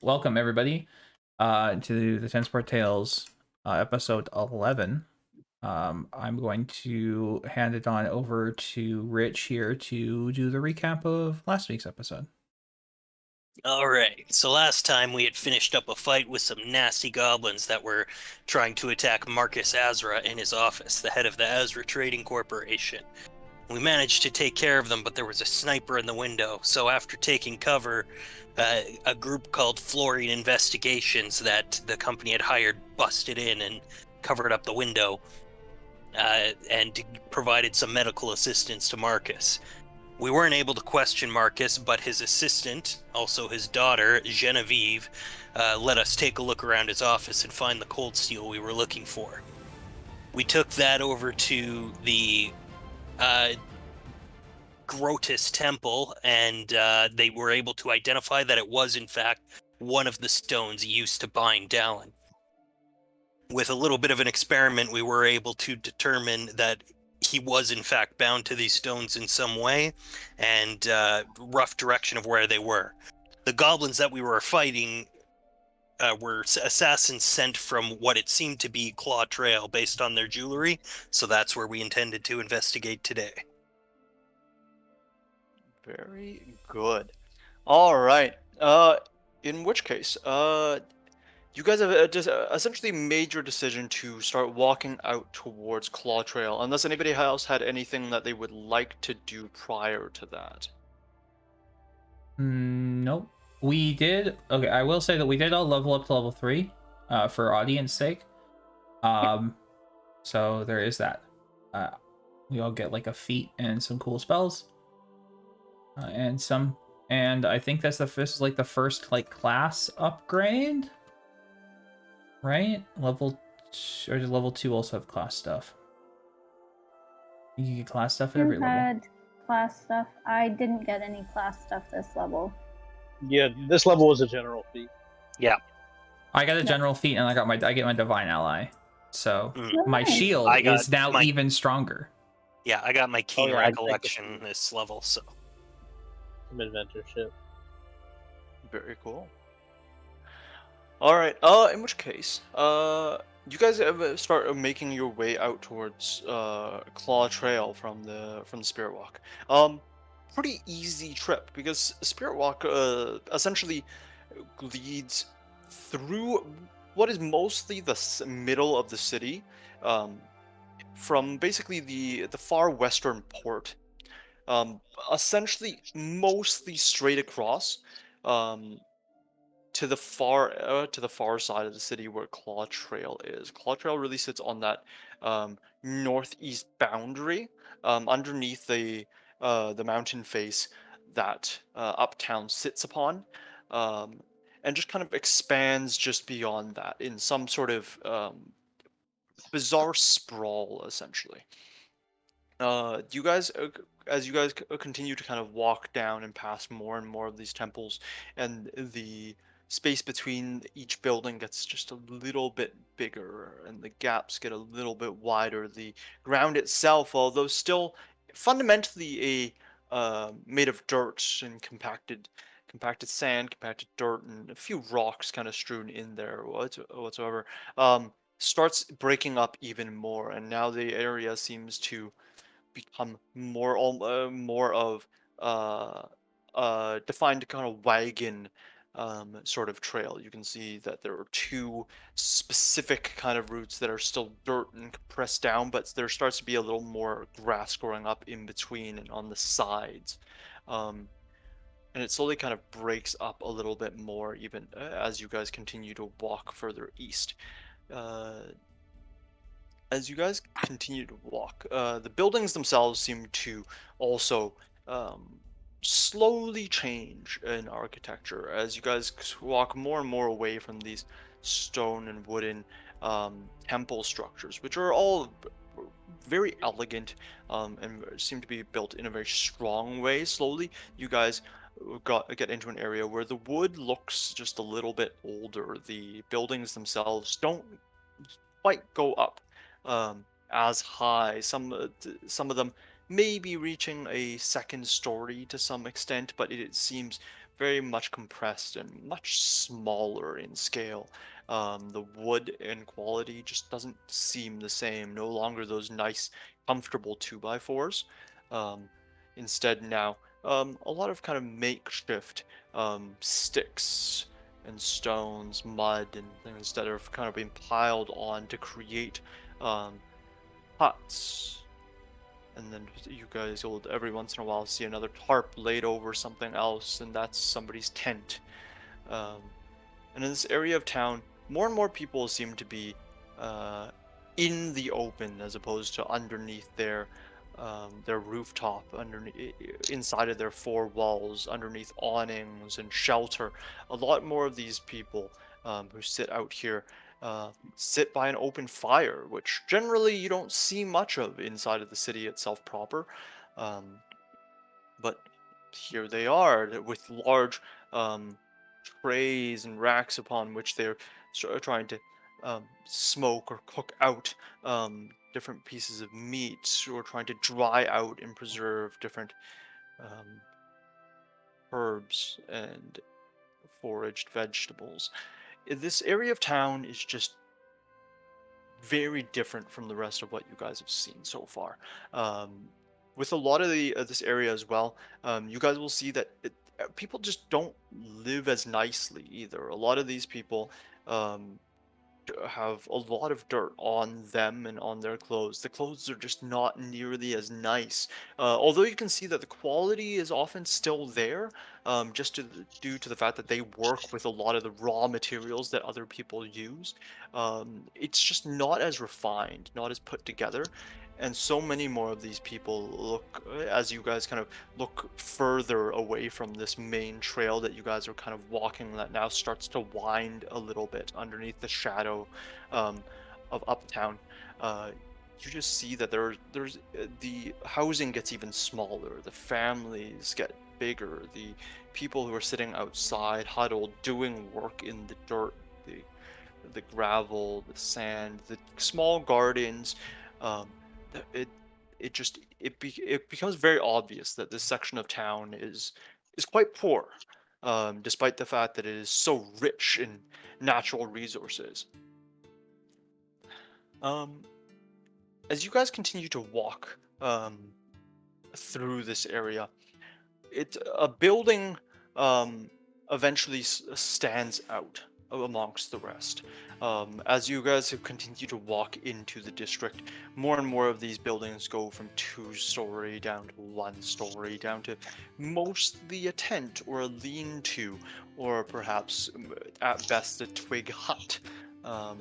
welcome everybody to the Tensport Tales episode 11. I'm going to hand it on over to Rich here to do the recap of last week's episode. All right, so last time we had finished up a fight with some nasty goblins that were trying to attack Marcus Azra in his office, the head of the Azra Trading Corporation. We managed to take care of them, but there was a sniper in the window, so after taking cover, a group called Florian Investigations that the company had hired busted in and covered up the window and provided some medical assistance to Marcus. We weren't able to question Marcus, but his assistant, also his daughter, Genevieve, let us take a look around his office and find the cold steel we were looking for. We took that over to the Grotus Temple, and they were able to identify that it was, in fact, one of the stones used to bind Dallin. With a little bit of an experiment, we were able to determine that he was in fact bound to these stones in some way, and rough direction of where they were. The goblins that we were fighting were assassins sent from what it seemed to be Claw Trail based on their jewelry, so that's where we intended to investigate today. Very good. All right. In which case, you guys have just essentially made your decision to start walking out towards Claw Trail, unless anybody else had anything that they would like to do prior to that. Nope. We did. Okay, I will say that we did all level up to level 3 for audience sake. So there is that. We all get like a feat and some cool spells. And I think this is like the first like class upgrade, right? Or did level 2 also have class stuff? You can get class stuff at every level. Had class stuff. I didn't get any class stuff this level. Yeah, this level was a general feat. Yeah. I got a general feat, and I get my divine ally. So my Nice. shield is now even stronger. Yeah, I got my keen yeah, recollection this level, so. Some adventureship. Very cool. All right. In which case, you guys start making your way out towards Claw Trail from the Spirit Walk. Pretty easy trip because Spirit Walk essentially leads through what is mostly the middle of the city, from basically the far western port, essentially mostly straight across, to the far side of the city where Claw Trail is. Claw Trail really sits on that northeast boundary, underneath the mountain face that Uptown sits upon, and just kind of expands just beyond that in some sort of bizarre sprawl, essentially. You guys, as you guys continue to kind of walk down and pass more and more of these temples, and the space between each building gets just a little bit bigger, and the gaps get a little bit wider. The ground itself, although still fundamentally made of dirt and compacted sand, compacted dirt, and a few rocks kind of strewn in there whatsoever, starts breaking up even more, and now the area seems to become more of defined kind of wagon sort of trail. You can see that there are two specific kind of routes that are still dirt and compressed down, but there starts to be a little more grass growing up in between and on the sides. And it slowly kind of breaks up a little bit more even as you guys continue to walk further east. As you guys continue to walk, the buildings themselves seem to also slowly change in architecture as you guys walk more and more away from these stone and wooden temple structures, which are all very elegant and seem to be built in a very strong way. Slowly, you guys get into an area where the wood looks just a little bit older. The buildings themselves don't quite go up as high. Some of them may be reaching a second story to some extent, but it seems very much compressed and much smaller in scale. The wood and quality just doesn't seem the same. No longer those nice, comfortable 2x4s. Um, Instead, now a lot of kind of makeshift sticks and stones, mud, and things that are kind of being piled on to create um, huts. And then you guys will every once in a while see another tarp laid over something else, and that's somebody's tent. Um, and in this area of town, more and more people seem to be uh, in the open as opposed to underneath their rooftop, underneath inside of their four walls, underneath awnings and shelter. A lot more of these people who sit out here sit by an open fire, which generally you don't see much of inside of the city itself proper. Um, but here they are with large um, trays and racks upon which they're trying to smoke or cook out different pieces of meat, or trying to dry out and preserve different um, herbs and foraged vegetables. This area of town is just very different from the rest of what you guys have seen so far. With a lot of this area as well, you guys will see that people just don't live as nicely either. A lot of these people um, have a lot of dirt on them and on their clothes. The clothes are just not nearly as nice. Although you can see that the quality is often still there, due to the fact that they work with a lot of the raw materials that other people use. It's just not as refined, not as put together. And so many more of these people look, as you guys kind of look further away from this main trail that you guys are kind of walking, that now starts to wind a little bit underneath the shadow um, of Uptown. Uh, you just see that there's the housing gets even smaller, the families get bigger, the people who are sitting outside huddled doing work in the dirt, the gravel, the sand, the small gardens. Um, it it becomes very obvious that this section of town is quite poor, despite the fact that it is so rich in natural resources. Um, as you guys continue to walk through this area, a building um, eventually stands out amongst the rest. As you guys have continued to walk into the district, more and more of these buildings go from 2-story down to 1-story, down to mostly a tent or a lean-to, or perhaps at best a twig hut. Um,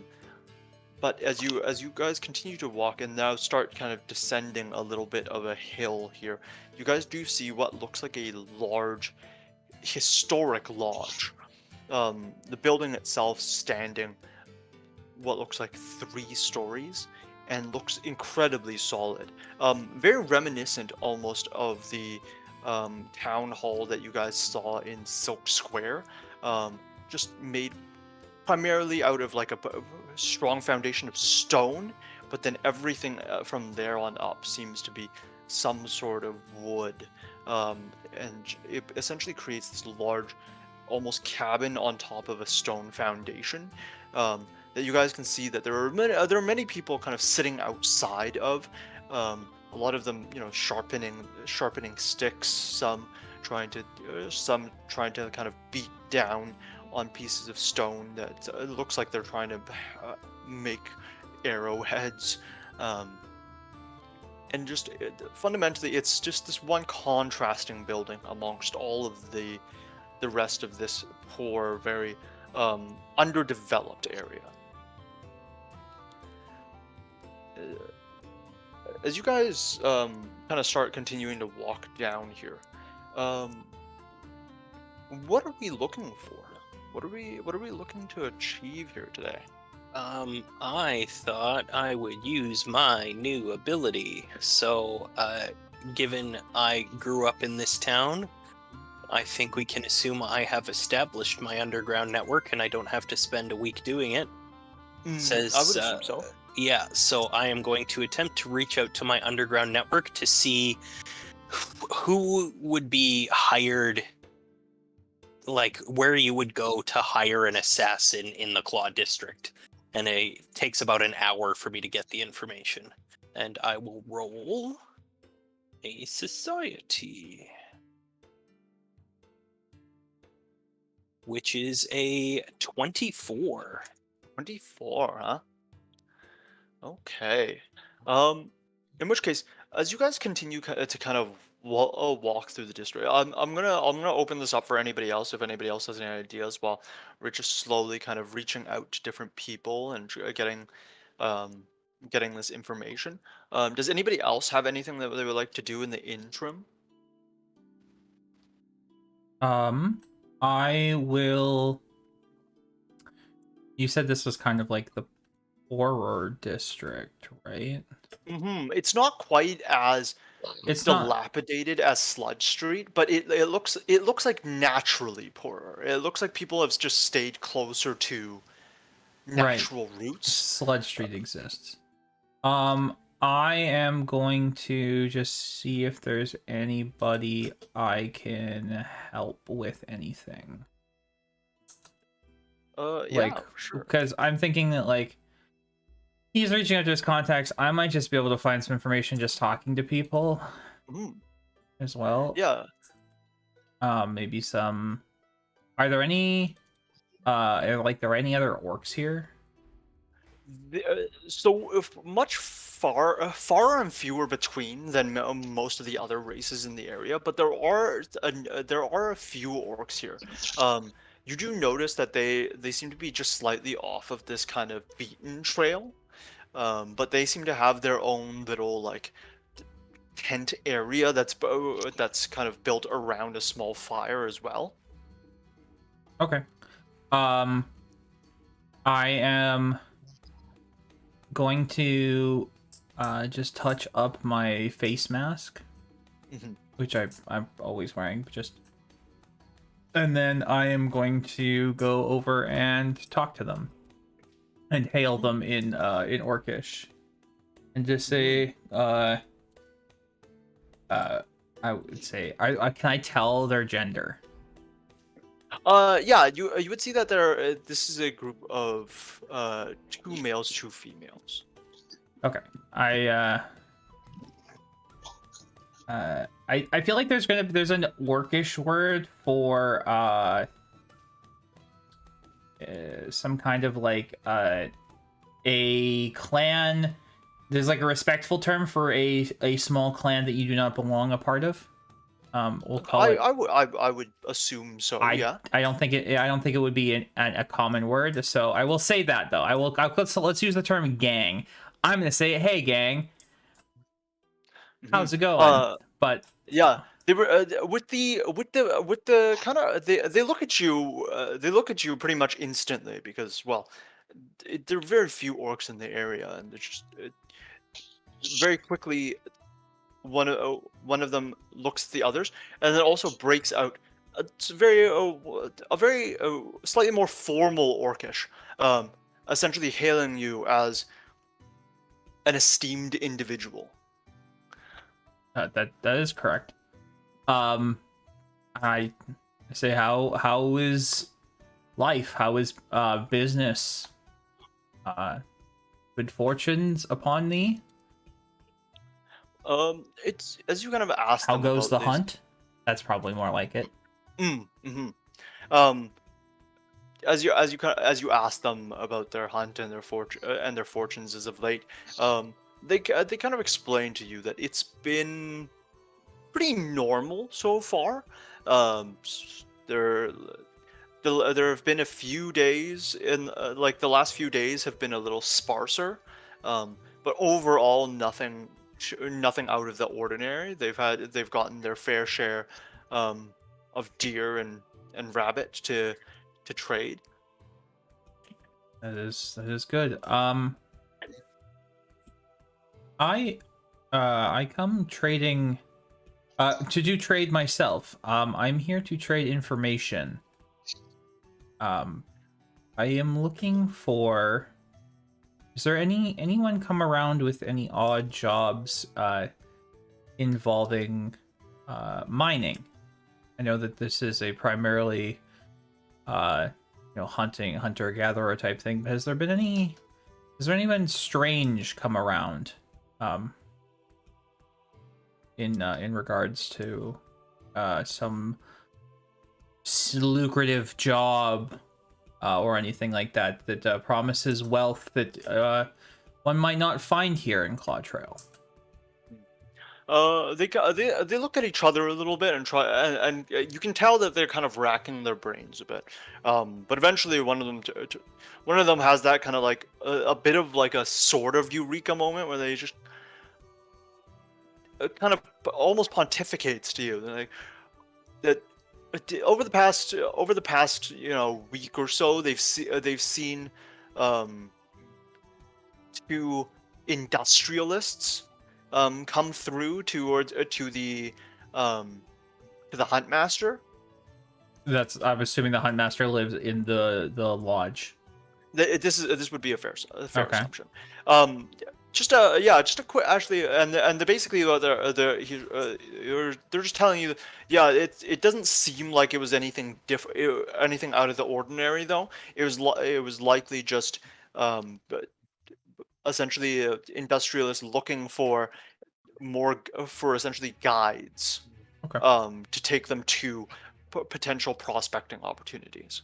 but as you guys continue to walk and now start kind of descending a little bit of a hill here, you guys do see what looks like a large historic lodge. The building itself standing what looks like 3 stories and looks incredibly solid. Very reminiscent almost of the town hall that you guys saw in Silk Square. Just made primarily out of like a strong foundation of stone, but then everything from there on up seems to be some sort of wood, and it essentially creates this large, almost cabin on top of a stone foundation. That you guys can see that there are many people kind of sitting outside of. A lot of them, sharpening sticks. Some trying to kind of beat down on pieces of stone that it looks like they're trying to make arrowheads. And just fundamentally, it's just this one contrasting building amongst all of the rest of this poor, very underdeveloped area. As you guys kind of start continuing to walk down here, um, what are we looking for? What are we looking to achieve here today? I thought I would use my new ability. So, given I grew up in this town, I think we can assume I have established my underground network and I don't have to spend a week doing it. Says, I would assume so. Yeah, so I am going to attempt to reach out to my underground network to see who would be hired like where you would go to hire an assassin in the Claw District, and it takes about an hour for me to get the information. And I will roll a society, which is a 24. 24, huh? Okay. In which case, as you guys continue to kind of walk through the district, I'm gonna open this up for anybody else if anybody else has any ideas. While we're just slowly kind of reaching out to different people and um, getting this information. Does anybody else have anything that they would like to do in the interim? I will. You said this was kind of like the horror district, right? It's not quite as It's not dilapidated as Sludge Street, but it looks like naturally poorer. It looks like people have just stayed closer to right. natural roots. Sludge Street exists. I am going to just see if there's anybody I can help with anything. Yeah, for sure. Because I'm thinking that like he's reaching out to his contacts. I might just be able to find some information just talking to people as well. Yeah. Maybe some. Are there any? Like, there any other orcs here? So much far and fewer between than most of the other races in the area, but there are a few orcs here. You do notice that they seem to be just slightly off of this kind of beaten trail, but they seem to have their own little like tent area that's kind of built around a small fire as well. Okay. I am going to just touch up my face mask, which I'm always wearing, and then I am going to go over and talk to them and hail them in Orcish and just say I would say can I tell their gender? Yeah, you would see that this is a group of 2 males, 2 females. Okay. I feel like there's an orcish word for some kind of like a clan. There's like a respectful term for a small clan that you do not belong a part of. We'll call it. I would assume so. Yeah. I don't think it would be a common word. So I will say that though. Let's use the term gang. I'm gonna say, hey gang, how's it going? But yeah, they were with the kind of they look at you pretty much instantly because well, there are very few orcs in the area and they're just very quickly one of them looks at the others and then also breaks out a very slightly more formal orcish, essentially hailing you as an esteemed individual. that is correct. I say how is life? How is business? Good fortunes upon thee. It's as you kind of asked. How goes the hunt? That's probably more like it. As you ask them about their hunt and their fortunes as of late, they kind of explain to you that it's been pretty normal so far. There have been a few days in like the last few days have been a little sparser, but overall nothing out of the ordinary. They've gotten their fair share of deer and rabbit to trade. That is good. I come trading to do trade myself. I'm here to trade information. I am looking for. Is there anyone come around with any odd jobs involving mining? I know that this is a primarily hunter gatherer type thing. Has there been any? Has there anyone strange come around, in regards to some lucrative job or anything like that that promises wealth that one might not find here in Claw Trail? They look at each other a little bit and try, and you can tell that they're kind of racking their brains a bit. But eventually, one of them has that kind of like a bit of like a sort of eureka moment where they just kind of almost pontificates to you. They're like that over the past week or so, they've seen two industrialists come through to the Huntmaster. That's, I'm assuming the Huntmaster lives in the lodge. This would be a fair Okay. assumption. Just a quick, actually, and basically they're just telling you, yeah, it doesn't seem like it was anything different, anything out of the ordinary though. It was likely just essentially industrialists looking for essentially guides, Okay. to take them to potential prospecting opportunities.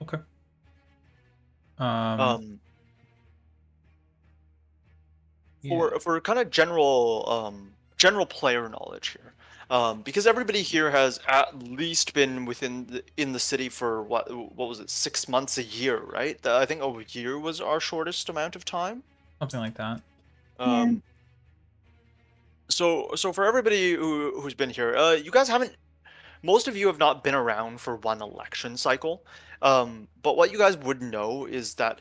Okay. For kind of general player knowledge here, because everybody here has at least been in the city for what was it, 6 months, a year, right? I think a year was our shortest amount of time. Something like that. So for everybody who's been here, you guys haven't. Most of you have not been around for one election cycle, but what you guys would know is that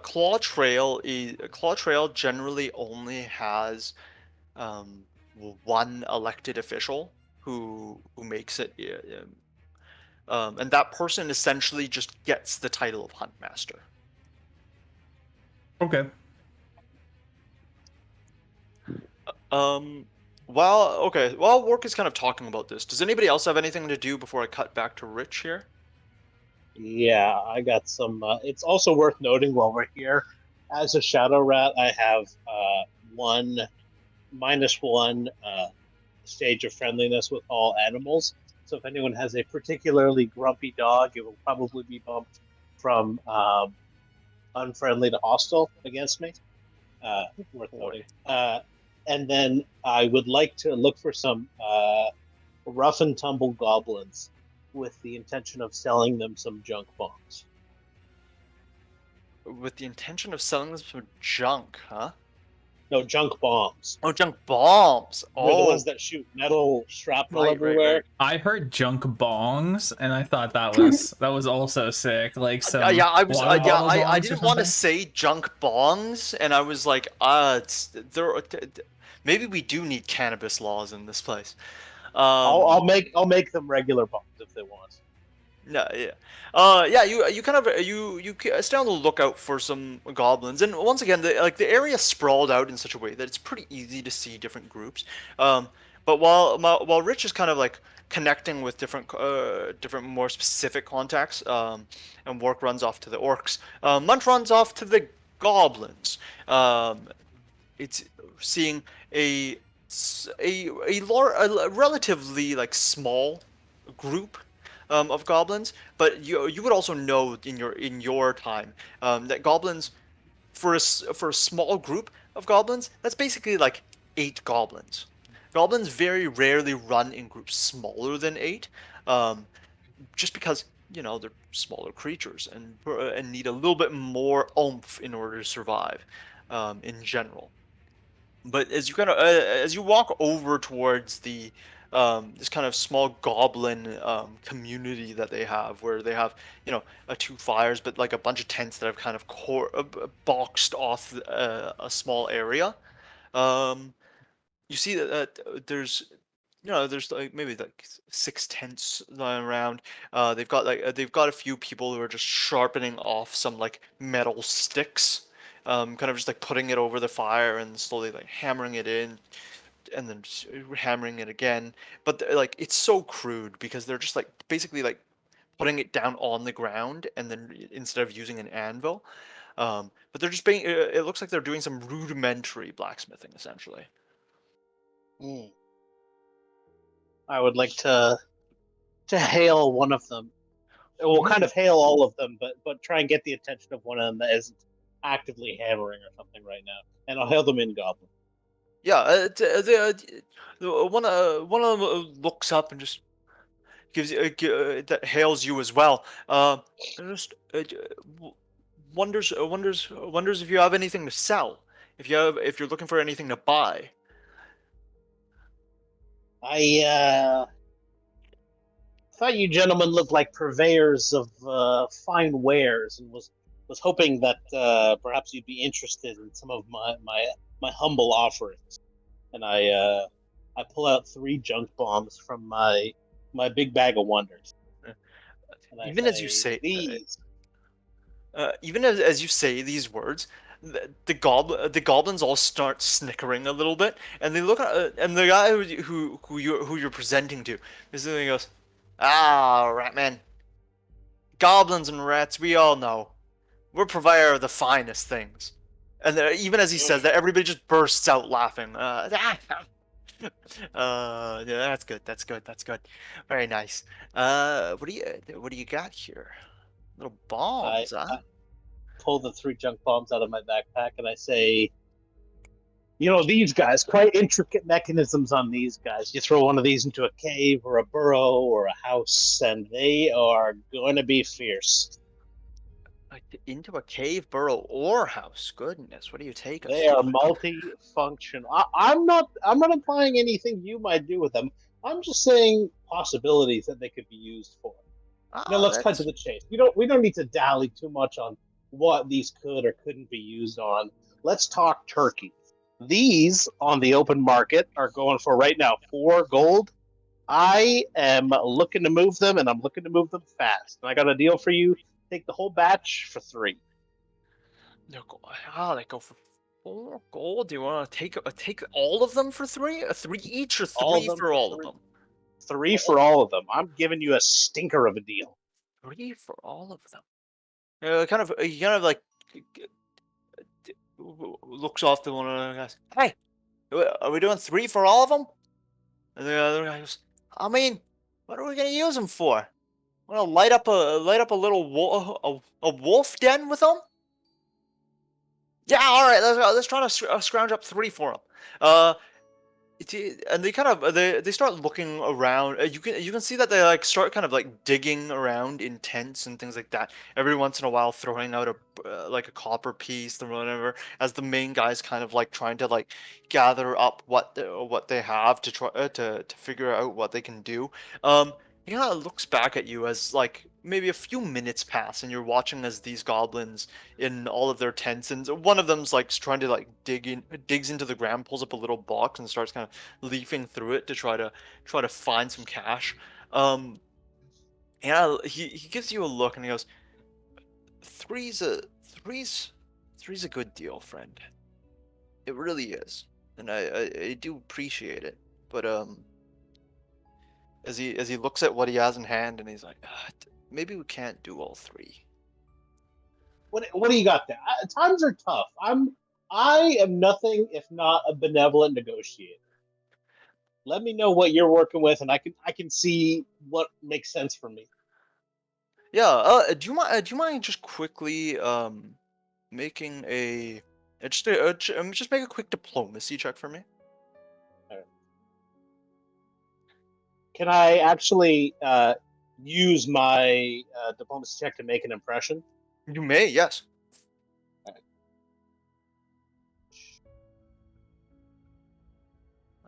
Claw Trail generally only has one elected official who makes it, and that person essentially just gets the title of Huntmaster. Okay. While Work is kind of talking about this, does anybody else have anything to do before I cut back to Rich here? Yeah, I got some. It's also worth noting while we're here, as a Shadow Rat, I have -1 stage of friendliness with all animals. So if anyone has a particularly grumpy dog, it will probably be bumped from unfriendly to hostile against me. Worth noting. And then I would like to look for some rough and tumble goblins with the intention of selling them some junk bombs. With the intention of selling them some junk, huh? No, junk bombs. Oh, junk bombs. They're the ones that shoot metal shrapnel everywhere. Right. I heard junk bongs, and I thought that was also sick. Like some I bongs didn't or want to something? say junk bongs, and I was like, maybe we do need cannabis laws in this place. I'll make them regular bombs if they want. No, yeah. You kind of you stay on the lookout for some goblins, and once again, the area sprawled out in such a way that it's pretty easy to see different groups. But while Rich is kind of like connecting with different more specific contacts, and Work runs off to the orcs, Munch runs off to the goblins. It's seeing a relatively like small group of goblins, but you would also know in your time that goblins, for a small group of goblins, that's basically like 8 goblins. Goblins very rarely run in groups smaller than 8, just because they're smaller creatures and need a little bit more oomph in order to survive, in general. But as you walk over towards the this kind of small goblin community that they have, where they have 2 fires, but like a bunch of tents that have kind of boxed off a small area. You see that there's like maybe like 6 tents lying around. They've got a few people who are just sharpening off some like metal sticks, kind of just like putting it over the fire and slowly like hammering it in, and then hammering it again. But like it's so crude because they're just like basically like putting it down on the ground, and then instead of using an anvil. But they're just being. It looks like they're doing some rudimentary blacksmithing, essentially. Hmm. I would like to hail one of them. We'll kind of hail all of them, but try and get the attention of one of them that isn't actively hammering or something right now, and I'll hail them in Goblin. Yeah, one of them looks up and just gives you that hails you as well. Just wonders if you have anything to sell. If you're looking for anything to buy. I thought you gentlemen looked like purveyors of fine wares, and was hoping that perhaps you'd be interested in some of my humble offerings. And I pull out 3 junk bombs from my big bag of wonders. And I Even as you say, say these. even as you say these words, the goblins all start snickering a little bit, and they look at and the guy who you're presenting to, is he goes, "Ah, rat man, goblins and rats, we all know, we're purveyor of the finest things." And even as he says that, everybody just bursts out laughing. Yeah, that's good. That's good. That's good. Very nice. What do you got here? Little bombs, huh? I pull the 3 junk bombs out of my backpack, and I say, you know, these guys, quite intricate mechanisms on these guys. You throw one of these into a cave or a burrow or a house, and they are going to be fierce. Like into a cave, burrow, or house. Goodness, what do you take us They are to? multi-function. I'm not implying anything you might do with them. I'm just saying possibilities that they could be used for. Now Oh, let's cut to that's the chase. We don't need to dally too much on what these could or couldn't be used on. Let's talk turkey. These on the open market are going for right now 4 gold. I am looking to move them, and I'm looking to move them fast. And I got a deal for you. Take the whole batch for 3. they go for 4 gold. Do you want to take all of them for 3? 3 each, or All of 3 them for for all of 3. them? 3 for all of them. I'm giving you a stinker of a deal. 3 for all of them. He kind of like looks off to one of the guys. Hey, are we doing 3 for all of them? And the other guy goes, I mean, what are we gonna use them for? Want to light up a little a wolf den with them? Yeah, all right. Let's try to scrounge up 3 for them. And they kind of they start looking around. You can see that they like start kind of like digging around in tents and things like that. Every once in a while, throwing out a like a copper piece or whatever, as the main guy's kind of like trying to like gather up what they have to try to figure out what they can do. He kind of looks back at you as like maybe a few minutes pass, and you're watching as these goblins in all of their tents, and one of them's like trying to like digs into the ground, pulls up a little box, and starts kind of leafing through it to try to find some cash. Um, yeah, he gives you a look and he goes, "Three's a three's three's a good deal, friend. It really is, and I do appreciate it. But as he looks at what he has in hand, and he's like, maybe we can't do all 3." What do you got there? Times are tough. I am nothing if not a benevolent negotiator. Let me know what you're working with, and I can see what makes sense for me. Yeah. Do you mind just quickly making a just make a quick diplomacy check for me? Can I actually use my diplomacy check to make an impression? You may, yes.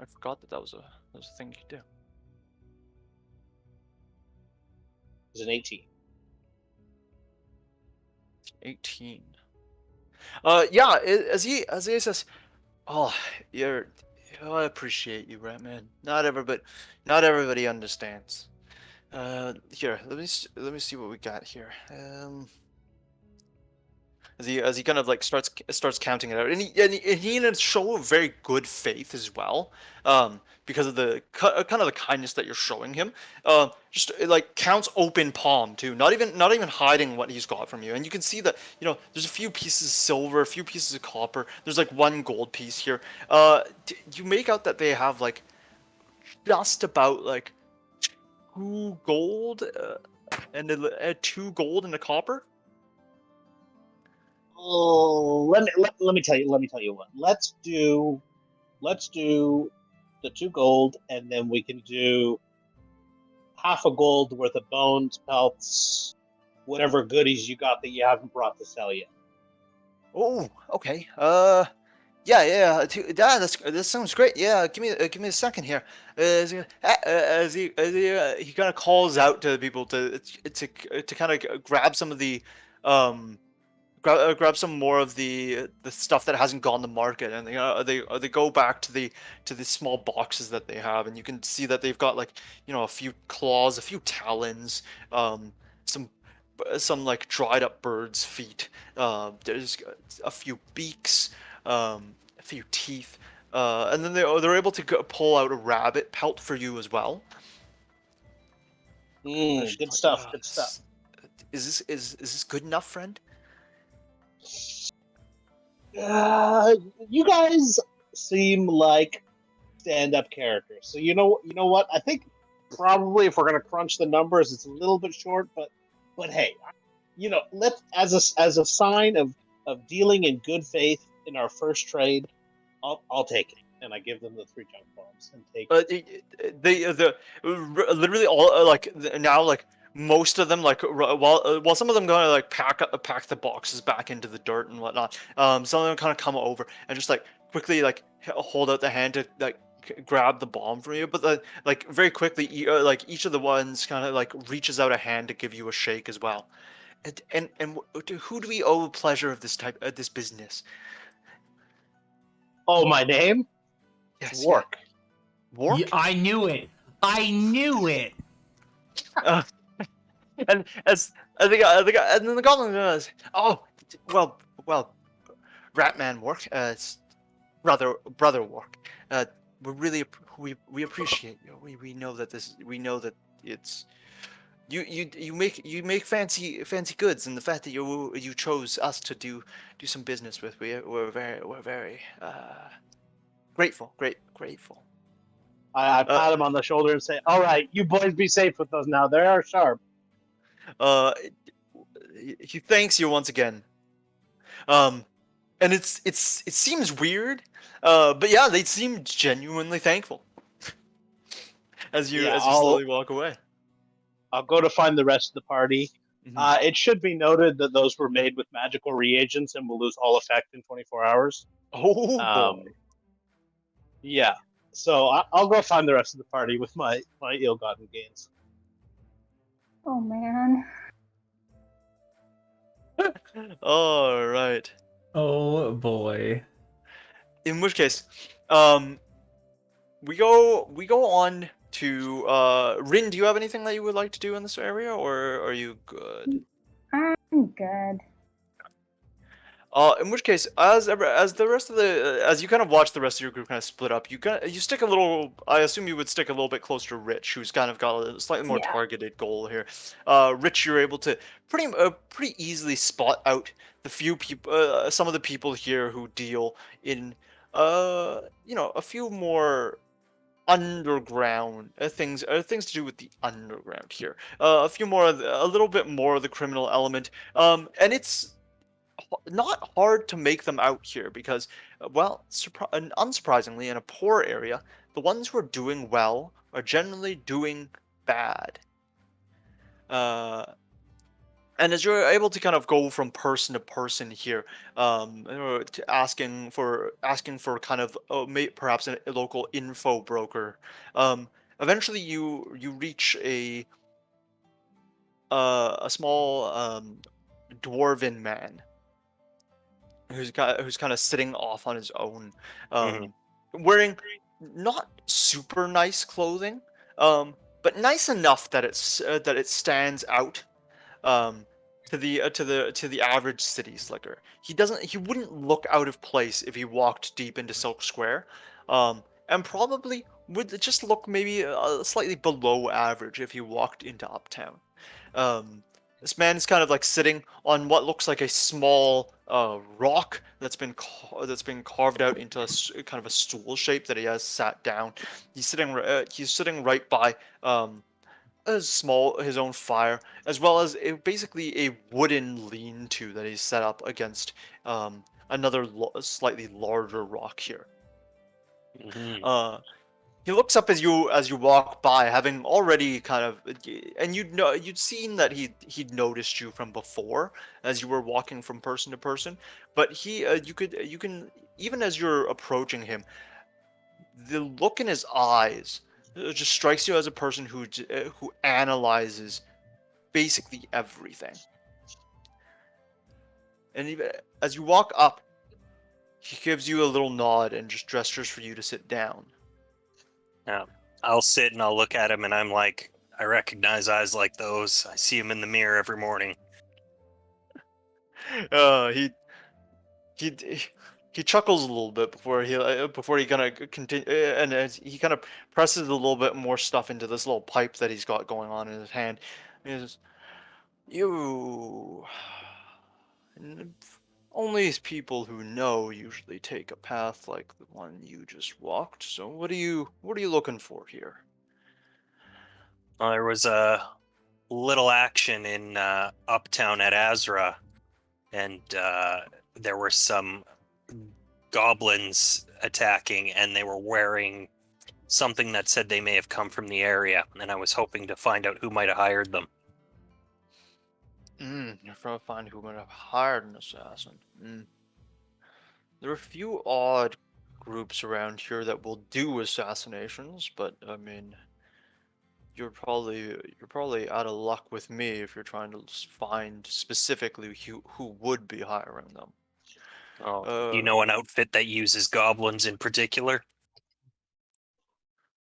I forgot that was a thing you could do. It's an 18. 18. Yeah. As he says, oh, I appreciate you, Ratman. Not everybody understands. Here, let me see what we got here. as he kind of like starts counting it out, and he in a show of very good faith as well, because of the kind of the kindness that you're showing him, just like counts open palm too, not even hiding what he's got from you, and you can see that there's a few pieces of silver, a few pieces of copper, there's like one gold piece here. You make out that they have like just about like 2 gold, and 2 gold and a copper. Oh, let me tell you what. Let's do the 2 gold, and then we can do half a gold worth of bones, pelts, whatever goodies you got that you haven't brought to sell yet. Oh, okay. Yeah. That sounds great. Yeah, give me a second here. He kind of calls out to the people to kind of grab some of the grab some more of the stuff that hasn't gone to market, and they go back to the small boxes that they have, and you can see that they've got like a few claws, a few talons, some like dried up birds' feet. There's a few beaks, a few teeth, and then they're able to pull out a rabbit pelt for you as well. Good stuff. Good stuff. Is this good enough, friend? You guys seem like stand-up characters. So you know what? I think probably if we're gonna crunch the numbers, it's a little bit short, but hey, let's as a sign of dealing in good faith in our first trade, I'll take it, and I give them the 3 junk bombs and take. Literally all now like most of them while some of them gonna like pack the boxes back into the dirt and whatnot. Some of them kind of come over and just like quickly like hold out the hand to like grab the bomb from you, but like very quickly like each of the ones kind of like reaches out a hand to give you a shake as well. And to who do we owe the pleasure of this business? Oh, my name? Yes, Wark. Wark? Yeah, I knew it. And as and then the goblin goes, "Oh, well, Ratman Wark, it's brother Wark. We really we appreciate you. We know that it's you make fancy goods, and the fact that you chose us to do some business with, we're very grateful. I pat him on the shoulder and say, "All right, you boys be safe with those now. They are sharp." He thanks you once again. And it seems weird, but yeah, they seem genuinely thankful as you slowly walk away. I'll go to find the rest of the party. Mhm. It should be noted that those were made with magical reagents and will lose all effect in 24 hours. Oh boy. Yeah. So I'll go find the rest of the party with my ill-gotten gains. Oh man. All right. Oh boy. In which case, we go on to Rin. Do you have anything that you would like to do in this area, or are you good? I'm good. In which case, as the rest of as you kind of watch the rest of your group kind of split up, you stick a little. I assume you would stick a little bit closer to Rich, who's kind of got a slightly more targeted goal here. Rich, you're able to pretty easily spot out the few people, some of the people here who deal in, a few more underground things to do with the underground here. A few more, a little bit more of the criminal element. And it's not hard to make them out here because, well, unsurprisingly, in a poor area, the ones who are doing well are generally doing bad. And as you're able to kind of go from person to person here, asking for kind of perhaps a local info broker, eventually you reach a small dwarven man who's kind of sitting off on his own, wearing not super nice clothing, but nice enough that it stands out. to the average city slicker. He wouldn't look out of place if he walked deep into Silk Square, and probably would just look maybe slightly below average if he walked into Uptown. Um, this man is kind of like sitting on what looks like a small rock that's been carved out into kind of a stool shape that he has sat down. He's sitting right by his own fire, as well as basically a wooden lean-to that he's set up against another slightly larger rock here. Mhm. He looks up as you walk by, having already kind of, and you'd seen that he'd noticed you from before as you were walking from person to person, but you can, even as you're approaching him, the look in his eyes just strikes you as a person who analyzes basically everything. And even as you walk up, he gives you a little nod and just gestures for you to sit down. Yeah. I'll sit and I'll look at him and I'm like, I recognize eyes like those. I see him in the mirror every morning. He he he chuckles a little bit before he kind of continue, and as he kind of presses a little bit more stuff into this little pipe that he's got going on in his hand. He says, "You n- only people who know usually take a path like the one you just walked. So what are you looking for here?" Well, there was a little action in Uptown at Azra, and there were some goblins attacking, and they were wearing something that said they may have come from the area, and I was hoping to find out who might have hired them. You're trying to find who might have hired an assassin. There are a few odd groups around here that will do assassinations, but I mean, you're probably out of luck with me if you're trying to find specifically who would be hiring them. Oh, you Uh, know an outfit that uses goblins in particular?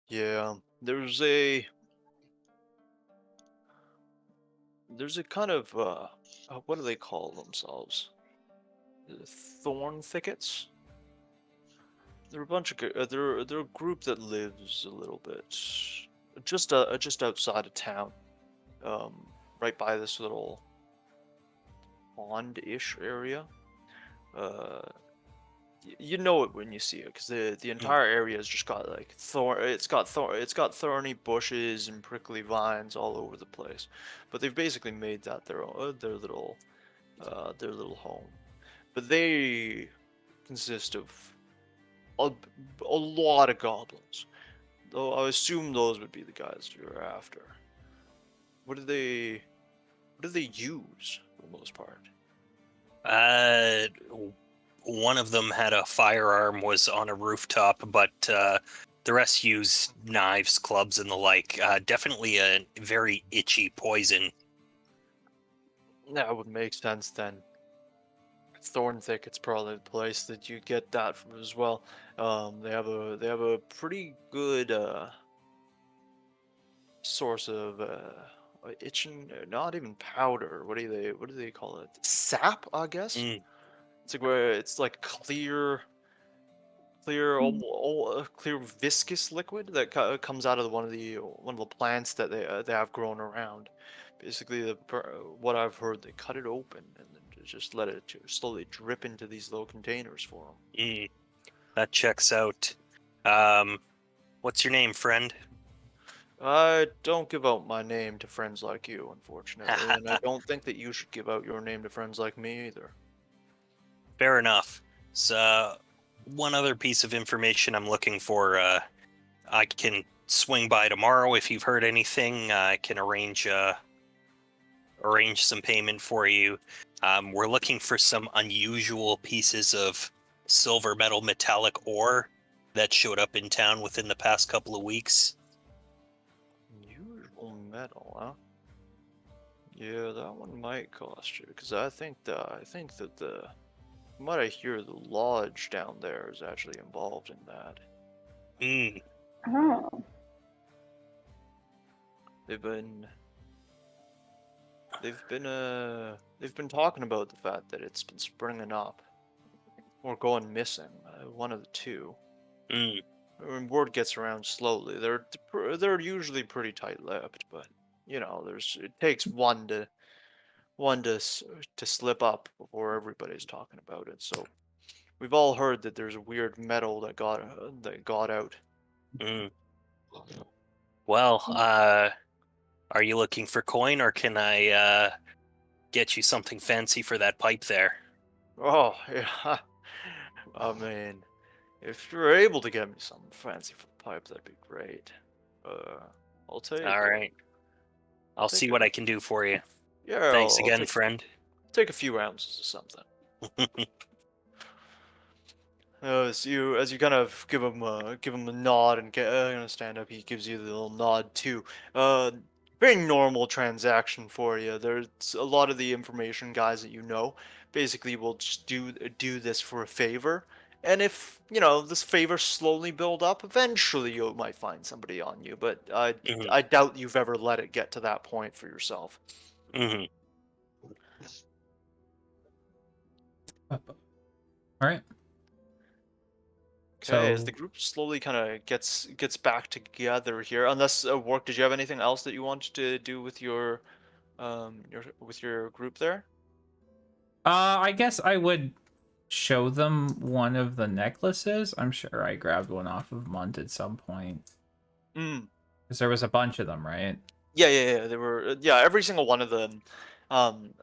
yeah, there's a kind of what do they call themselves? Thorn thickets. They're a bunch of they're a group that lives a little bit just outside of town, um, right by this little pond-ish area. Uh, you know it when you see it, because the entire area has just got like it's got thorny bushes and prickly vines all over the place, but they've basically made that their little home. But they consist of a, a lot of goblins. Though I assume those would be the guys you're after. What do they use for the most part? Uh, one of them had a firearm, was on a rooftop, but the rest use knives, clubs, and the like. Definitely a very itchy poison. That would make sense then. Thorn Thicket's probably the place that you get that from as well. They have a pretty good source of itching, not even powder. What do they call it? Sap, I guess. Mm. It's like where it's like clear viscous liquid that comes out of one of the plants that they have grown around. Basically, what I've heard, they cut it open and then just let it slowly drip into these little containers for them. Mm. That checks out. Um, what's your name, friend? I don't give out my name to friends like you, unfortunately, and I don't think that you should give out your name to friends like me either. Fair enough. So, one other piece of information I'm looking for. I can swing by tomorrow if you've heard anything. I can arrange some payment for you. We're looking for some unusual pieces of silver metal metallic ore that showed up in town within the past couple of weeks. Usual metal, huh? Yeah, that one might cost you, because I think that from what I hear, the lodge down there is actually involved in that. Mm. Oh. They've been they've been talking about the fact that it's been springing up or going missing. One of the two. Mm, When word gets around slowly, they're usually pretty tight-lipped, but you know, it takes one to slip up before everybody's talking about it. So we've all heard that there's a weird metal that got out. mm. Well, are you looking for coin, or can I get you something fancy for that pipe there? Oh yeah, I mean, if you're able to get me something fancy for the pipe, that'd be great. Uh, I'll take All right. I'll see take what a I can do for you. yeah, Thanks I'll again, friend. take a few ounces of something. As you kind of give him a nod and gonna stand up, he gives you the little nod too. Very normal transaction for you. There's a lot of the information guys that you know basically will just do this for a favor, and if you know this favor slowly build up, eventually you might find somebody on you. But I hmm I doubt you've ever let it get to that point for yourself. hmm All right. Okay, as the So group slowly kind of gets back together here, unless work, did you have anything else that you wanted to do with your group there? I guess I would show them one of the necklaces. I'm sure I grabbed one off of Munt at some point. Mm. Because there was a bunch of them, right? Yeah. There were yeah, every single one of them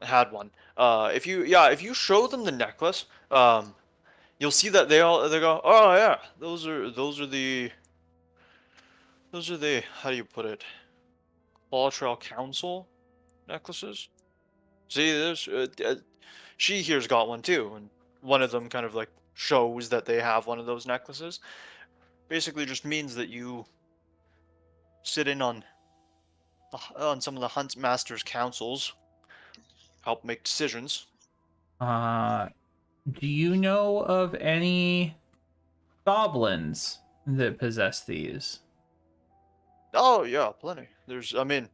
had one. If you show them the necklace, you'll see that they go, "Oh yeah, those are the how do you put it? Claw Trail Council necklaces." See, she here's got one too, and one of them kind of like shows that they have one of those necklaces. Basically, just means that you sit in on some of the hunt masters' councils, help make decisions. Uh, do you know of any goblins that possess these? Oh yeah, plenty. I mean,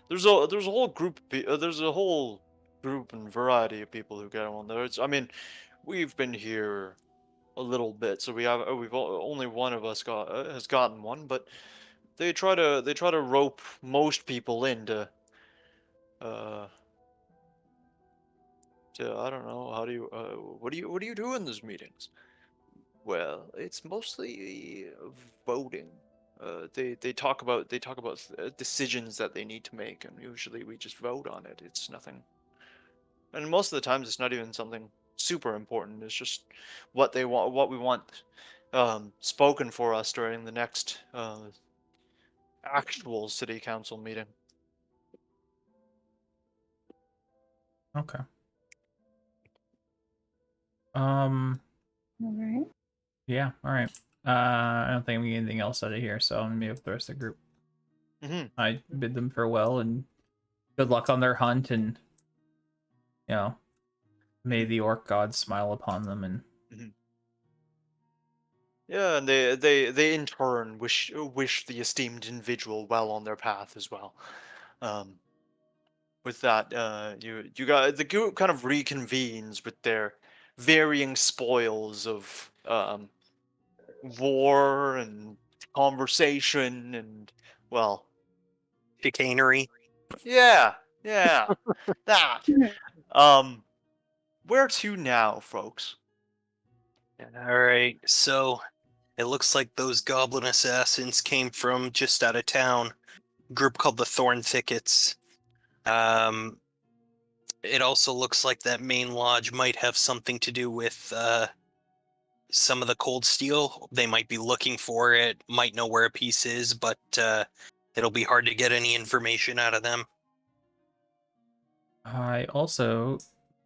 there's a whole there's a whole group and variety of people who get one. I mean, we've been here a little bit, so only one of us has gotten one, but they try to rope most people into uh I don't know, how do you what do you do in these meetings? Well, it's mostly voting. They talk about decisions that they need to make, and usually we just vote on it. It's nothing, and most of the times it's not even something super important. It's just what we want spoken for us during the next actual city council meeting. Okay. Um, All right. yeah, all right. I don't think we get anything else out of here, so I'm gonna meet with the rest of the group. Hmm. I bid them farewell and good luck on their hunt, and you know, may the orc gods smile upon them. And Hmm. Yeah, and they in turn wish the esteemed individual well on their path as well. Um, with that, you got the group kind of reconvenes with their varying spoils of war and conversation and well, Chicanery. yeah, that. Um, where to now, folks? All right. So it looks like those goblin assassins came from just out of town. Group called the Thorn Thickets. Um, it also looks like that main lodge might have something to do with some of the cold steel. They might be looking for it, might know where a piece is, but it'll be hard to get any information out of them. I also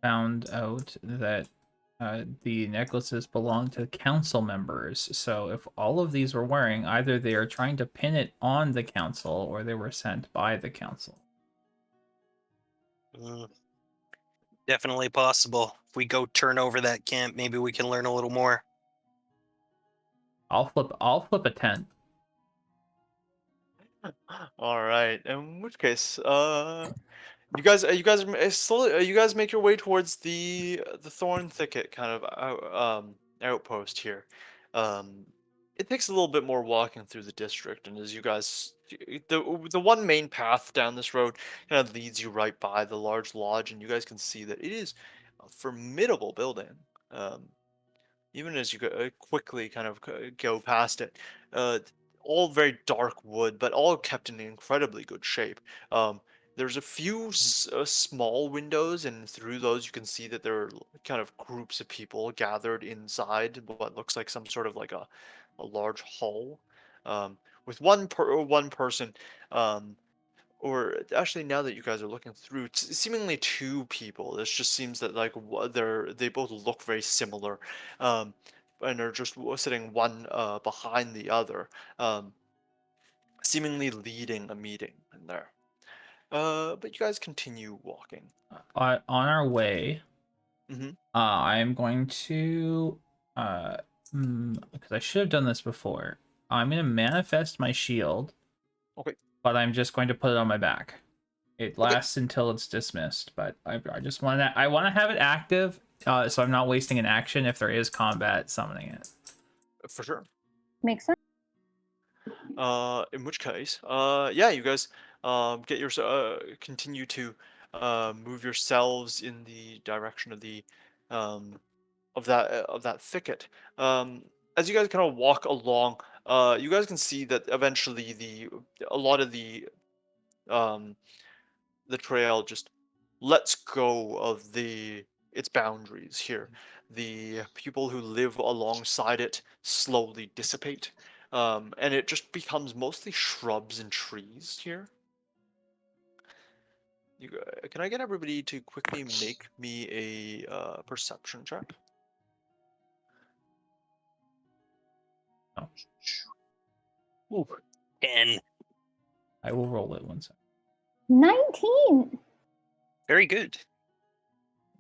found out that the necklaces belong to council members. So if all of these were wearing, either they are trying to pin it on the council or they were sent by the council. Mm, definitely possible. If we go turn over that camp, maybe we can learn a little more. I'll flip a tent. All right. In which case, you guys make your way towards the thorn thicket kind of outpost here. Um, it takes a little bit more walking through the district, and as you guys, the one main path down this road kind of leads you right by the large lodge, and you guys can see that it is a formidable building. Um, even as you quickly kind of go past it, uh, all very dark wood, but all kept in incredibly good shape. Um, there's a few small windows, and through those you can see that there are kind of groups of people gathered inside what looks like some sort of like a large hall, with one person, um, or actually now that you guys are looking through, seemingly two people. This just seems that like they both look very similar, um, and are just sitting one behind the other, um, seemingly leading a meeting in there. But you guys continue walking. On our way, Hmm. I'm going to, because I should have done this before. I'm going to manifest my shield, Okay. but I'm just going to put it on my back. It Okay. lasts until it's dismissed, but I just want to have it active, so I'm not wasting an action if there is combat summoning it. For sure. Makes sense. In which case, yeah, you guys get your continue to move yourselves in the direction of the um of that thicket. Um, as you guys kind of walk along, you guys can see that eventually a lot of um the trail just lets go of its boundaries here. The people who live alongside it slowly dissipate, and it just becomes mostly shrubs and trees here. Can I get everybody to quickly make me a perception check? Oh, Ooh, And I will roll it one second. 19. very good.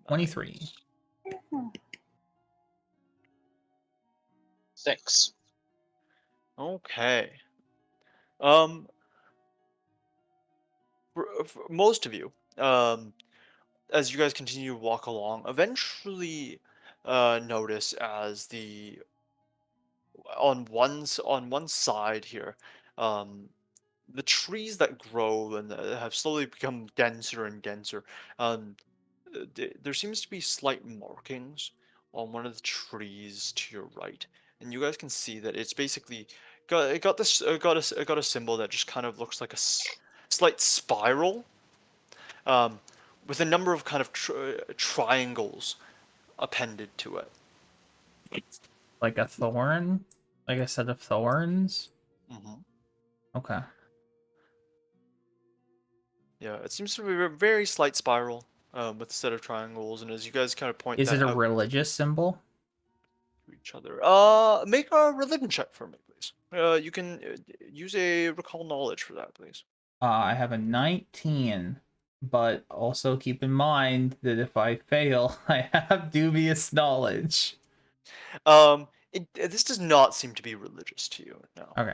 23. Oh, 6. Okay. Um, for most of you, as you guys continue to walk along, eventually notice as the on one side here, um, the trees that grow and have slowly become denser and denser. Um, there seems to be slight markings on one of the trees to your right, and you guys can see that it's basically got this got a symbol that just kind of looks like a slight spiral, um, with a number of kind of triangles appended to it. Like a thorn? Like a set of thorns? Hmm. Okay. Yeah, it seems to be a very slight spiral, with a set of triangles, and as you guys kind of point Is that it a out religious symbol? to each other, make a religion check for me, please. You can use a recall knowledge for that, please. I have a 19, but also keep in mind that if I fail, I have dubious knowledge. This does not seem to be religious to you, no. Okay.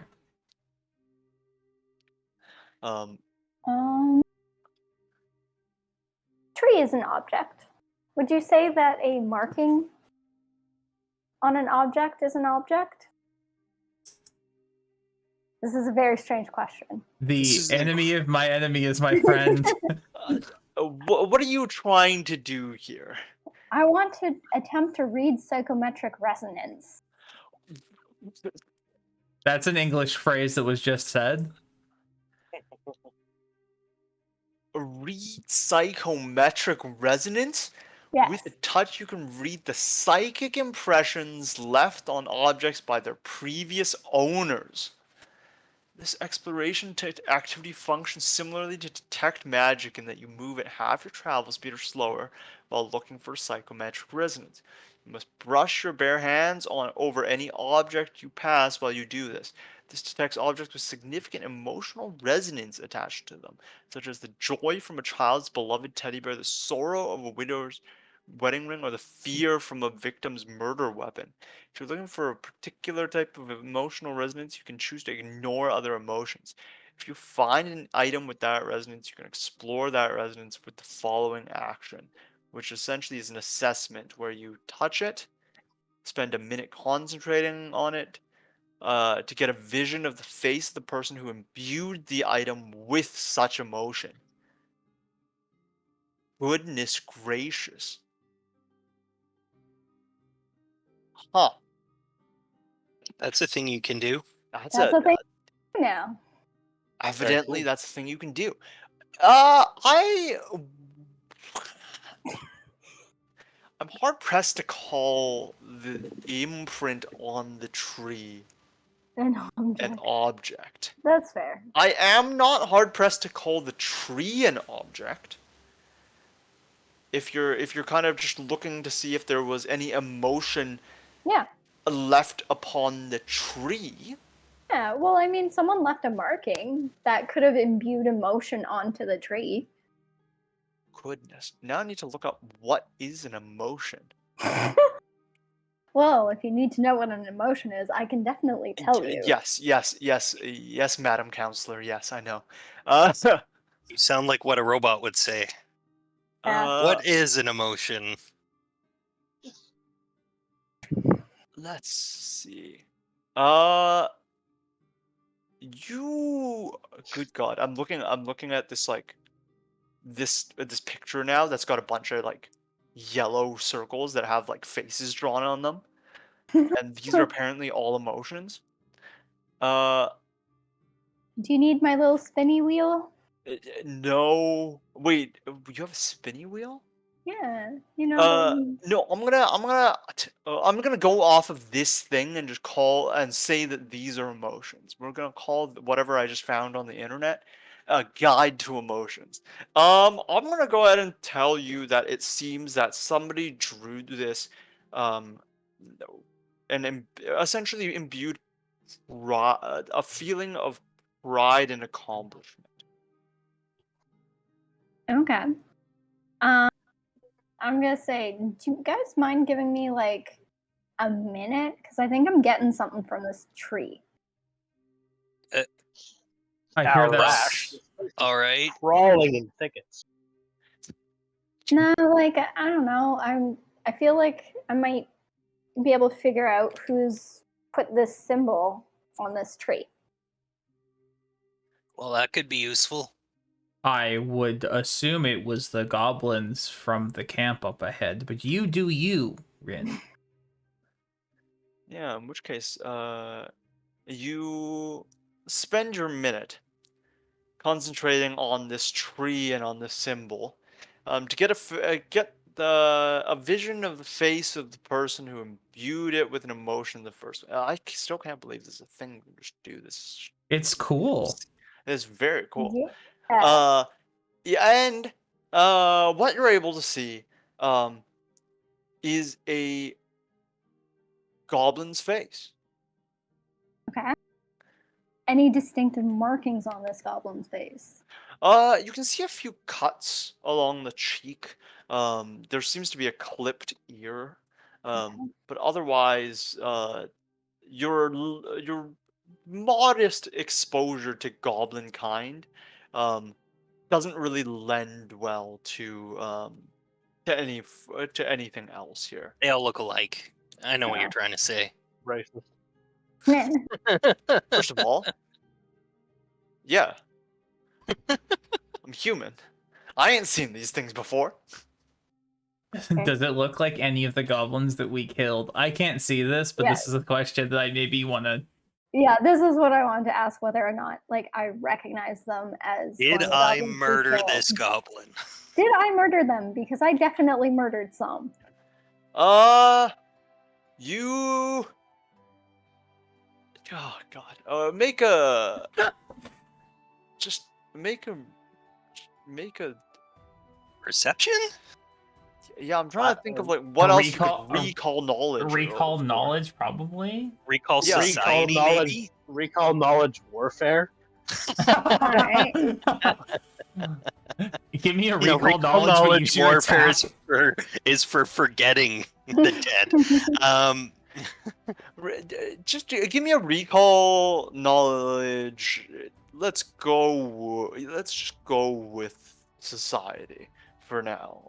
Um, Um, tree is an object. Would you say that a marking on an object is an object? This is a very strange question. This The is enemy of my enemy is my friend. what are you trying to do here? I want to attempt to read psychometric resonance. That's an English phrase that was just said. Read psychometric resonance? Yes. With a touch, you can read the psychic impressions left on objects by their previous owners. This exploration activity functions similarly to detect magic in that you move at half your travel speed or slower while looking for psychometric resonance. You must brush your bare hands over any object you pass while you do this. This detects objects with significant emotional resonance attached to them, such as the joy from a child's beloved teddy bear, the sorrow of a widow's wedding ring, or the fear from a victim's murder weapon. If you're looking for a particular type of emotional resonance, you can choose to ignore other emotions. If you find an item with that resonance, you can explore that resonance with the following action, which essentially is an assessment where you touch it, spend a minute concentrating on it, to get a vision of the face of the person who imbued the item with such emotion. Goodness gracious. Huh. That's a thing you can do. That's That's a a thing now. evidently cool. that's a thing you can do. I'm hard pressed to call the imprint on the tree An an object. object. That's fair. I am not hard pressed to call the tree an object. If you're kind of just looking to see if there was any emotion Yeah. left upon the tree. Yeah, well, I mean, someone left a marking that could have imbued emotion onto the tree. Goodness. Now I need to look up what is an emotion. Well, if you need to know what an emotion is, I can definitely tell you. Yes, Madam Counselor. Yes, I know. You sound like what a robot would say. What is an emotion? Let's see. Good God, I'm looking at this like this picture now that's got a bunch of like yellow circles that have like faces drawn on them, and these are apparently all emotions. Do you need my little spinny wheel? No. Wait, you have a spinny wheel? Yeah, you know. No. I'm gonna go off of this thing and just call and say that these are emotions. We're gonna call whatever I just found on the internet a guide to emotions. I'm gonna go ahead and tell you that it seems that somebody drew this, um, and essentially imbued a feeling of pride and accomplishment. Okay. I'm gonna say, do you guys mind giving me like a minute? Because I think I'm getting something from this tree. I hear Now, that. rash. All right. Crawling in thickets. No, like I don't know. I feel like I might be able to figure out who's put this symbol on this tree. Well, that could be useful. I would assume it was the goblins from the camp up ahead, but you do you, Rin. Yeah, in which case, you spend your minute concentrating on this tree and on this symbol, to get a vision of the face of the person who imbued it with an emotion in the first. Still can't believe this is a thing we just do this. It's cool. It's very cool. Yeah. Yeah, and what you're able to see, is a goblin's face. Okay. Any distinctive markings on this goblin's face? You can see a few cuts along the cheek. There seems to be a clipped ear. But otherwise, your modest exposure to goblin kind, doesn't really lend well to to anything else here. They all look alike. I know what you're trying to say. Racist. First of all, yeah, I'm human. I ain't seen these things before. Does it look like any of the goblins that we killed? I can't see this, but this is a question that I maybe want to. Yeah, this is what I wanted to ask, whether or not like I recognize them as. Did one of the I goblins we murder killed. this goblin? Did I murder them? Because I definitely murdered some. You. Oh God. Make a. Just make a. Perception? Yeah, I'm trying to think of like what else you could recall knowledge. Recall knowledge, probably. Recall Yeah. society, Recall knowledge. maybe? Recall knowledge warfare. Alright. Give me a You know, recall knowledge, but use your warfare attack. is for forgetting the dead. Just give me a recall knowledge let's go. Let's just go with society for now.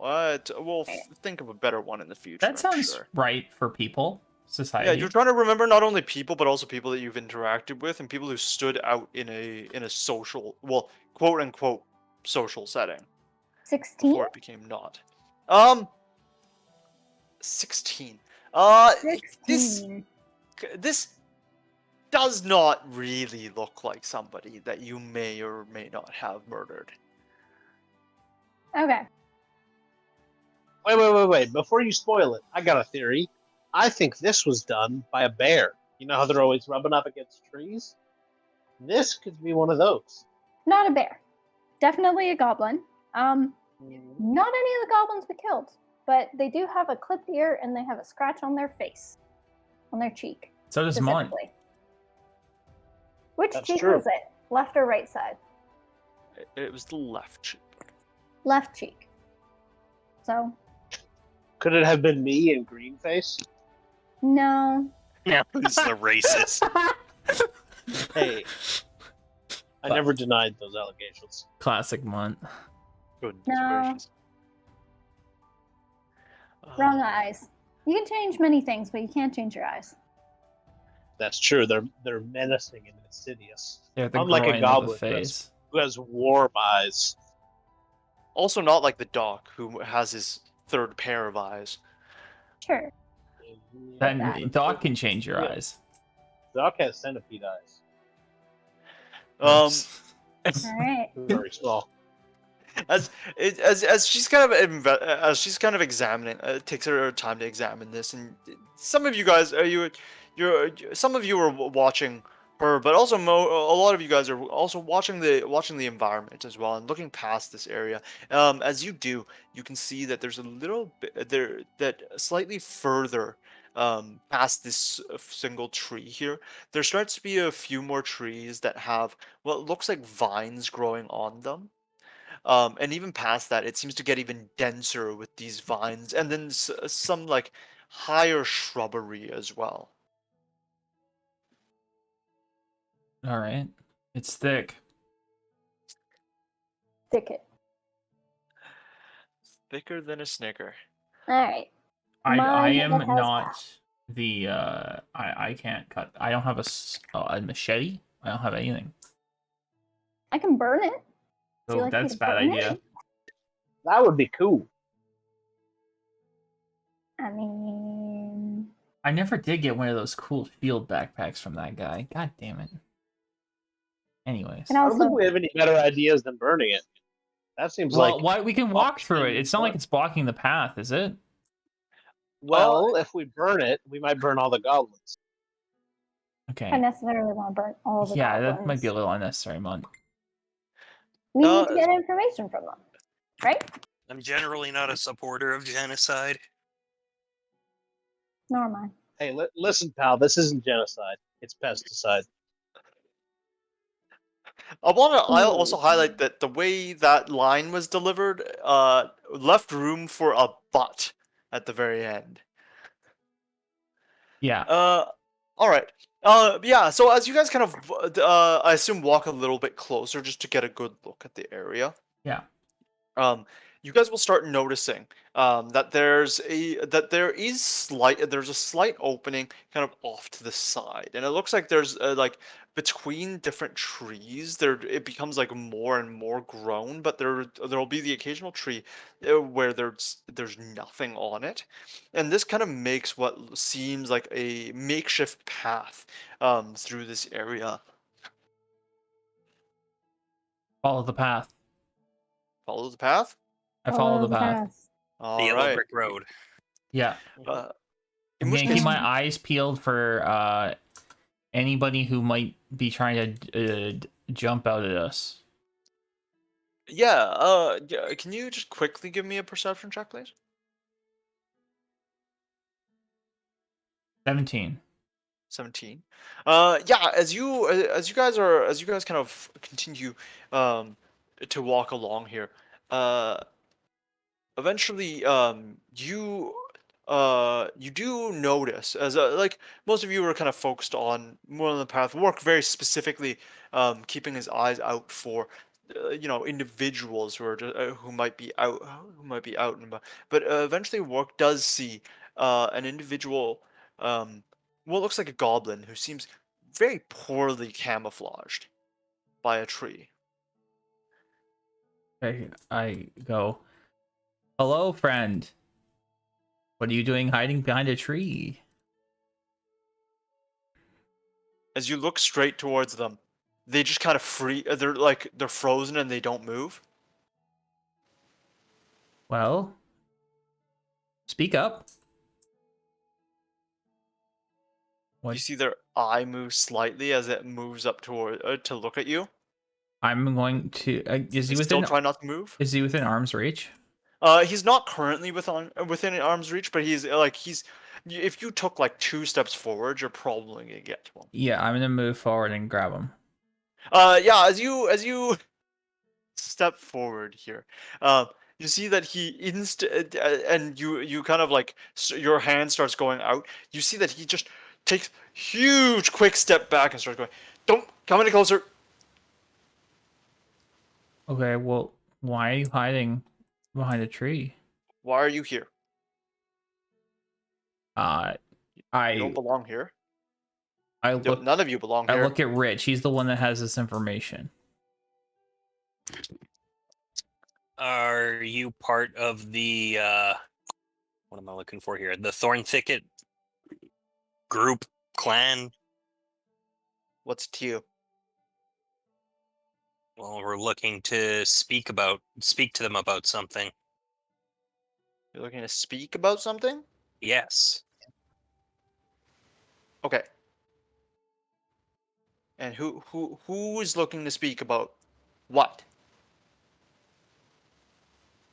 We'll think of a better one in the future. That sounds I'm sure. right for people, Yeah, society. you're trying to remember not only people, but also people that you've interacted with and people who stood out in a social, well, quote unquote, social setting 16? before it became not. Um, 16. This 16. this does not really look like somebody that you may or may not have murdered. Okay. Wait. Before you spoil it, I got a theory. I think this was done by a bear. You know how they're always rubbing up against trees? This could be one of those. Not a bear. Definitely a goblin. Not any of the goblins we killed, but they do have a clipped ear and they have a scratch on their face, on their cheek. So does Mon. Specifically. Which That's cheek true. was it? Left or right side? It was the left cheek. Left cheek. So, Could it have been me in green face? no. Yeah, who's the racist? Hey, I never denied those allegations. Classic Mon. Goodness No. gracious. Wrong eyes. You can change many things, but you can't change your eyes. That's true. They're menacing and insidious. They're the Unlike a groin of goblin the face. who has warm eyes. Also, not like the doc who has his third pair of eyes. Sure. Then that. Doc can change your Yeah. eyes. Doc has centipede eyes. Um, Alright. Very small. as she's kind of examining, it takes her time to examine this, and some of you guys some of you are watching her, but also a lot of you guys are also watching the environment as well and looking past this area. As you do, you can see that there's a little bit there that slightly further past this single tree here, there starts to be a few more trees that have what looks like vines growing on them. And even past that, it seems to get even denser with these vines, and then some like higher shrubbery as well. All right. It's thick. Thicket. Thicker than a snicker. Alright. I Mine am has not passed. the I can't cut. I don't have a machete. I don't have anything. I can burn it. Would you So like me that's to a bad burn it? idea. That would be cool. I mean, I never did get one of those cool field backpacks from that guy. God damn it. Anyways. and I don't think also, we have any better ideas than burning it. That seems Well, like why we can walk option through it. It's not like one. it's blocking the path, is it? Well, if we burn it, we might burn all the goblins. Okay. I necessarily want to burn all the Yeah, goblins. that might be a little unnecessary, Mon. We need to get information from them, right? I'm generally not a supporter of genocide. Nor am I. Hey, listen, pal, this isn't genocide. It's pesticide. I'll also highlight that the way that line was delivered left room for a but at the very end. Yeah. All right. Yeah. So as you guys kind of, I assume, walk a little bit closer just to get a good look at the area. Yeah. You guys will start noticing that there's a slight opening kind of off to the side, and it looks like there's like between different trees there it becomes like more and more grown, but there'll be the occasional tree where there's nothing on it, and this kind of makes what seems like a makeshift path through this area. Follow the path. Follow the path. I follow the path. The All yellow right. brick road. Yeah. Uh, in I'm which gonna keep case, my eyes peeled for anybody who might be trying to jump out at us. yeah. Can you just quickly give me a perception check, please? 17. 17. Yeah, as you guys kind of continue to walk along here, eventually you you do notice as like most of you were kind of focused on more on the path work very specifically, keeping his eyes out for individuals who are who might be out and about. But eventually work does see an individual, what looks like a goblin who seems very poorly camouflaged by a tree. I go, hello, friend. What are you doing hiding behind a tree? As you look straight towards them, they just kind of they're frozen and they don't move. Well, speak up. You What? see their eye move slightly as it moves up toward to look at you. I'm going to. Is he They still within? try not to move. Is he within arm's reach? He's not currently within arm's reach, but if you took like 2 steps forward, you're probably gonna get to him. Yeah, I'm gonna move forward and grab him. Yeah, as you step forward here, you see that and you kind of like your hand starts going out. You see that he just takes huge quick step back and starts going, "Don't come any closer." Okay, well, why are you hiding behind a tree? Why are you here? Uh, You don't I belong here. I look None of you belong I here. look at Rich. He's the one that has this information. Are you part of the what am I looking for here? The Thorn Thicket group, clan? What's to you? Well, we're looking to speak to them about something. You're looking to speak about something? Yes. Okay. And who is looking to speak about what?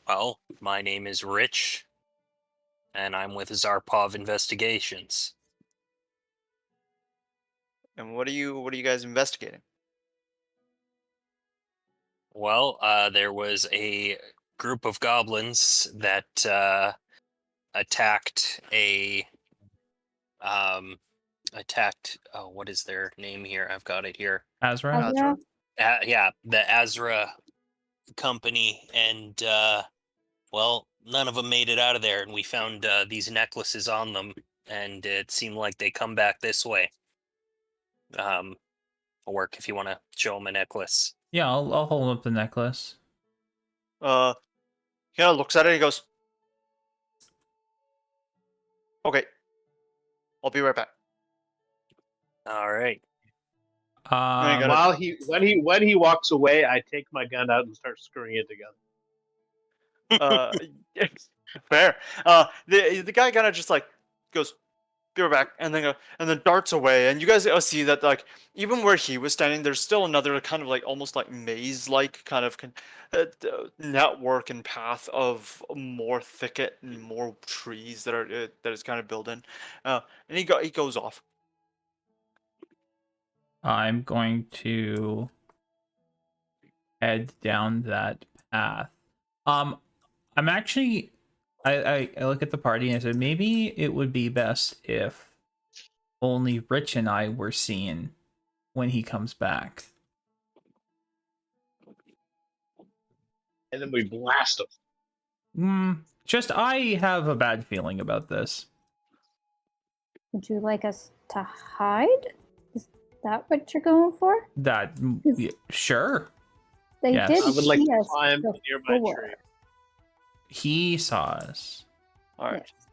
Well, my name is Rich, and I'm with Zarpov Investigations. And what are you guys investigating? Well, there was a group of goblins that attacked oh, what is their name here? I've got it here. Azra? Azra? Yeah, the Azra company, and well, none of them made it out of there, and we found these necklaces on them, and it seemed like they come back this way. Work if you want to show them a necklace. Yeah, I'll hold up the necklace. He kind of looks at it and he goes, "Okay, I'll be right back." All right. gotta- While when he walks away, I take my gun out and start screwing it together. Fair. The guy kind of just like goes, "Be right back," and then darts away. And you guys see that like even where he was standing, there's still another kind of like almost like maze-like kind of network and path of more thicket and more trees that is kind of built in. And he goes off. I'm going to head down that path. I'm actually I look at the party and I said maybe it would be best if only Rich and I were seen when he comes back. And then we blast him. Just I have a bad feeling about this. Would you like us to hide? Is that what you're going for? That sure. They Yes. did I would like see to us climb a nearby before. tree. He saw us. All right. Yes.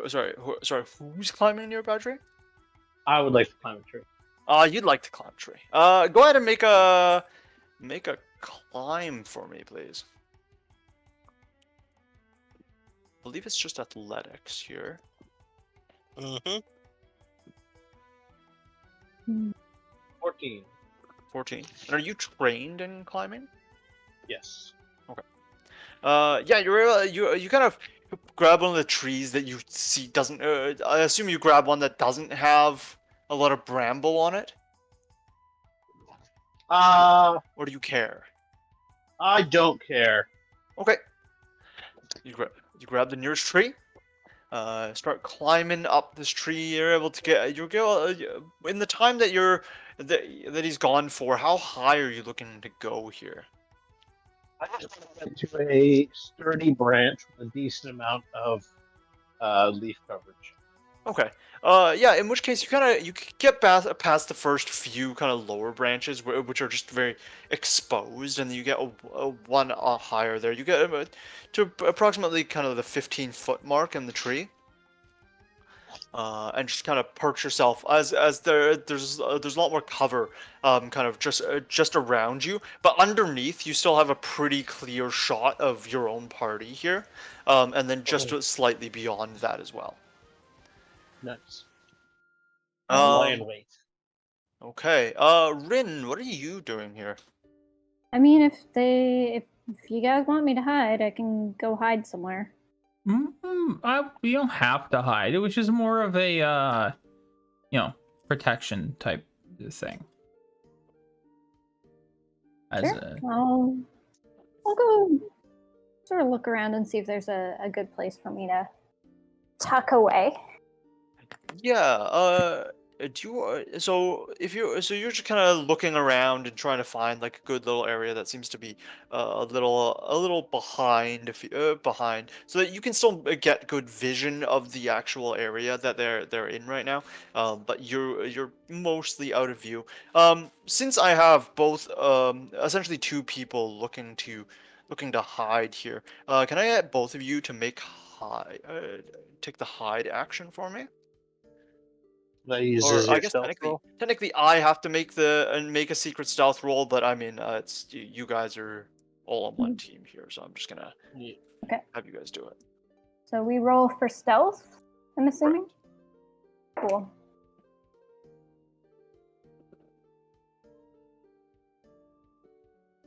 Sorry. Who's climbing near a tree? I would like to climb a tree. You'd like to climb a tree. Go ahead and make a climb for me, please. I believe it's just athletics here. Mm-hmm. 14. 14. And are you trained in climbing? Yes. Yeah, you kind of grab one of the trees that you see doesn't. I assume you grab one that doesn't have a lot of bramble on it, or do you care? I don't care. Okay. You grab the nearest tree. start climbing up this tree. You're able to get. You'll go in the time that that he's gone for. How high are you looking to go here? I just want to get to a sturdy branch with a decent amount of leaf coverage. Okay. Yeah. In which case, you get past the first few kind of lower branches, which are just very exposed, and you get a one higher there. You get to approximately kind of the 15-foot mark in the tree. And just kind of perch yourself as there's a lot more cover, kind of just around you, but underneath you still have a pretty clear shot of your own party here, and then just slightly beyond that as well. Nice. Um, Lion weight. Okay. Rin, what are you doing here? I mean, if you guys want me to hide, I can go hide somewhere. We don't have to hide. It was just more of a protection type thing. Sure. I'll go sort of look around and see if there's a good place for me to tuck away. Yeah. Do you so you're just kind of looking around and trying to find like a good little area that seems to be a little behind, behind, so that you can still get good vision of the actual area that they're in right now. But you're mostly out of view. Since I have both essentially two people looking to hide here, can I get both of you to take the hide action for me? That uses Or I your guess stealth technically, roll. technically I have to make a secret stealth roll, but I mean, it's you guys are all on one team here, so I'm just gonna Yeah. Okay. have you guys do it. So we roll for stealth, I'm assuming? Cool.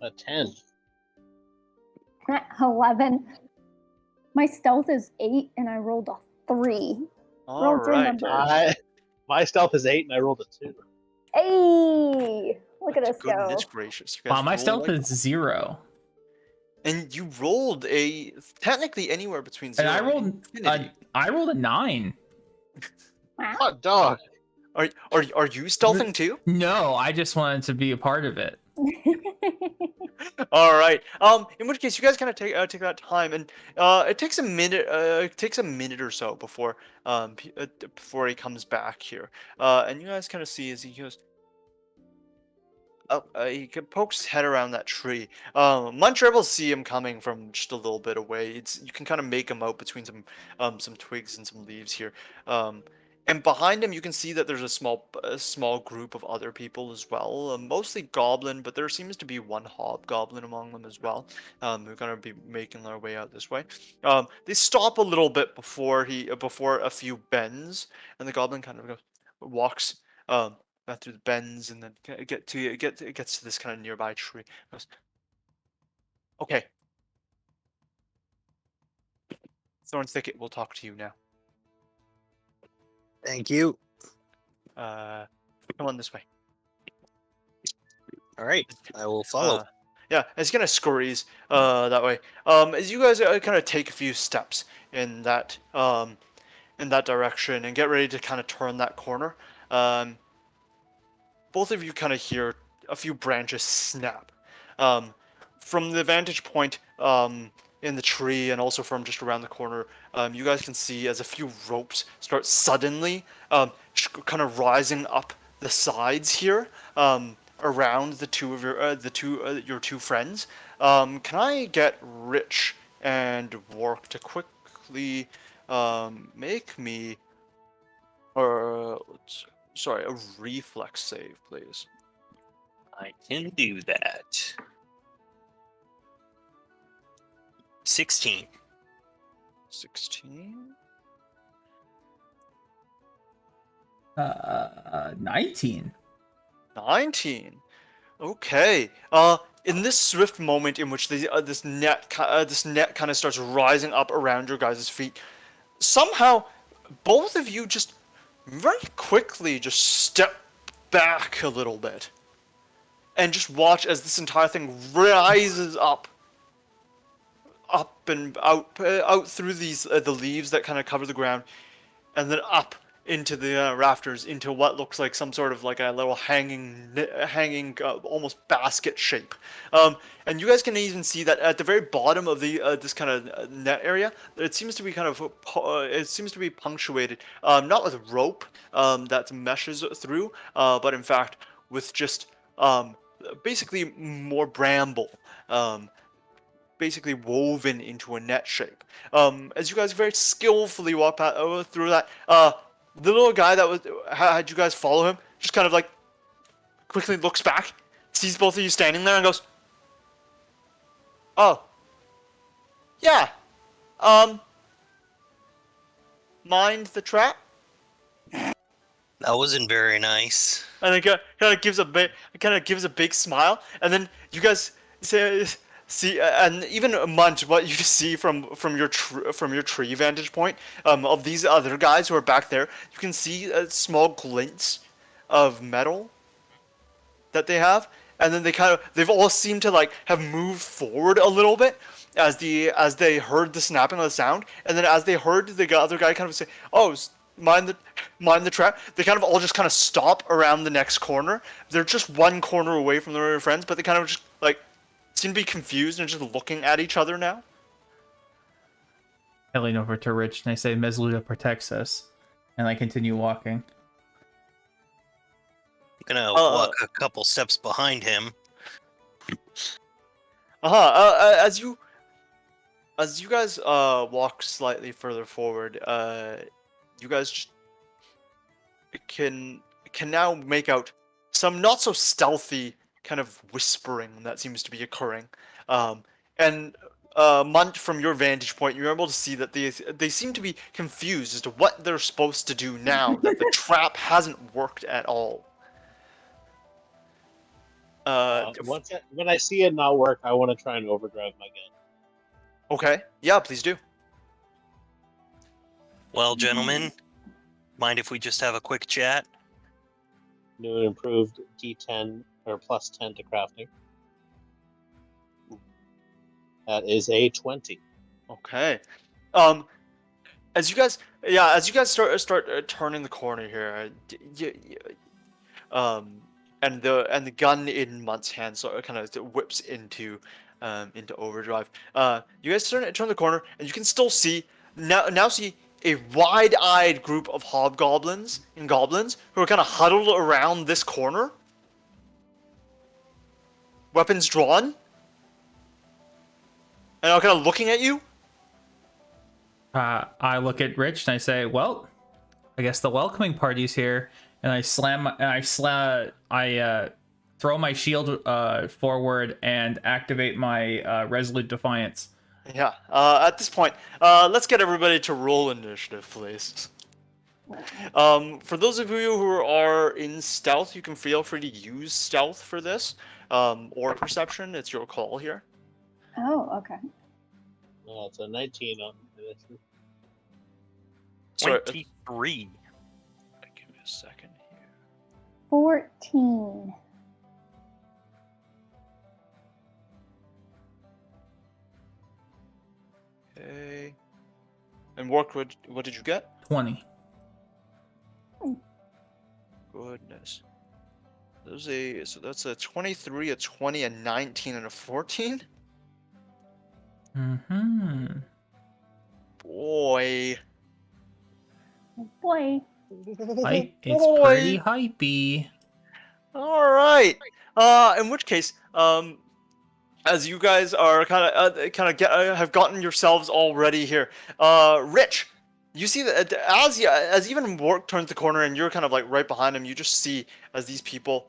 A 10. 11. My stealth is 8, and I rolled a 3. All Roll your right. number. My stealth is 8 and I rolled a 2. Hey! Look at us Goodness go. gracious, you Wow, guys my roll stealth like is 0, and you rolled a technically anywhere between and 0 and infinity. I rolled a 9. Wow. Hot dog. Are you stealthing too? No, I just wanted to be a part of it. All right. In which case, you guys kind of take that time, and it takes a minute. It takes a minute or so before before he comes back here. And you guys kind of see as he goes. Oh, pokes his head around that tree. Munch are able to see him coming from just a little bit away. You can kind of make him out between some twigs and some leaves here. And behind him, you can see that there's a small group of other people as well. Mostly goblin, but there seems to be one hobgoblin among them as well. Who are gonna be making their way out this way. They stop a little bit before a few bends, and the goblin kind of walks. Through the bends and then it gets to this kind of nearby tree. Goes, okay. Thorn Thicket will talk to you now. Thank you. Come on this way. All right, I will follow. Yeah, it's gonna scurries that way. As you guys kind of take a few steps in that direction and get ready to kind of turn that corner, both of you kind of hear a few branches snap. From the vantage point in the tree and also from just around the corner, you guys can see as a few ropes start suddenly kind of rising up the sides here around the two of your two friends. Can I get Rich and Wark to quickly make me sorry, a reflex save, please. I can do that. 16. 16? 19. 19. Okay. In this swift moment in which this net kind of starts rising up around your guys' feet, somehow both of you just very quickly just step back a little bit and just watch as this entire thing rises up up and out through these the leaves that kind of cover the ground, and then up into the rafters into what looks like some sort of like a little hanging almost basket shape. And you guys can even see that at the very bottom of the this kind of net area, it seems to be kind of it seems to be punctuated, not with rope that meshes through, but in fact with just basically more bramble. Basically woven into a net shape. As you guys very skillfully walk through that, the little guy that was had you guys follow him just kind of like quickly looks back, sees both of you standing there, and goes, "Oh, yeah, mind the trap?" That wasn't very nice. And then kind of gives a big smile, and then you guys see, and even Munch, what you see from your tree vantage point of these other guys who are back there, you can see small glints of metal that they have, and then they've all seemed to like have moved forward a little bit as they heard the snapping of the sound, and then as they heard the other guy kind of say, "Oh, mind the trap," they kind of all just kind of stop around the next corner. They're just one corner away from their friends, but they kind of just like seem to be confused and just looking at each other now. I lean over to Rich and I say, Mesluda protects us. And I continue walking. I'm gonna walk a couple steps behind him. As you guys walk slightly further forward, you guys just can now make out some not so stealthy kind of whispering that seems to be occurring. And Munt, from your vantage point, you're able to see that they seem to be confused as to what they're supposed to do now that the trap hasn't worked at all. When I see it not work, I want to try and overdrive my gun. Okay, yeah, please do. Well, gentlemen, mind if we just have a quick chat? New and improved D10 or plus 10 to crafting. That is a 20. Okay. As you guys start turning the corner here, and the gun in Munt's hand sort of kind of whips into overdrive. You guys turn the corner, and you can still see see a wide-eyed group of hobgoblins and goblins who are kind of huddled around this corner, weapons drawn, and are kind of looking at you. I look at Rich and I say, well, I guess the welcoming party's here. And I throw my shield forward and activate my Resolute Defiance. Yeah. At this point, let's get everybody to roll initiative, please. For those of you who are in stealth, you can feel free to use stealth for this, or perception. It's your call here. Oh, okay. It's a 19 on initiative. 23. Give me a second here. 14. Okay. And what did you get? 20. Goodness. So that's a 23, a 20, a 19, and a 14? Mm-hmm. Boy. Boy. It's pretty hypey. All right. In which case, as you guys are have gotten yourselves all ready here, Rich, you see that as even Wark turns the corner and you're kind of like right behind him, you just see as these people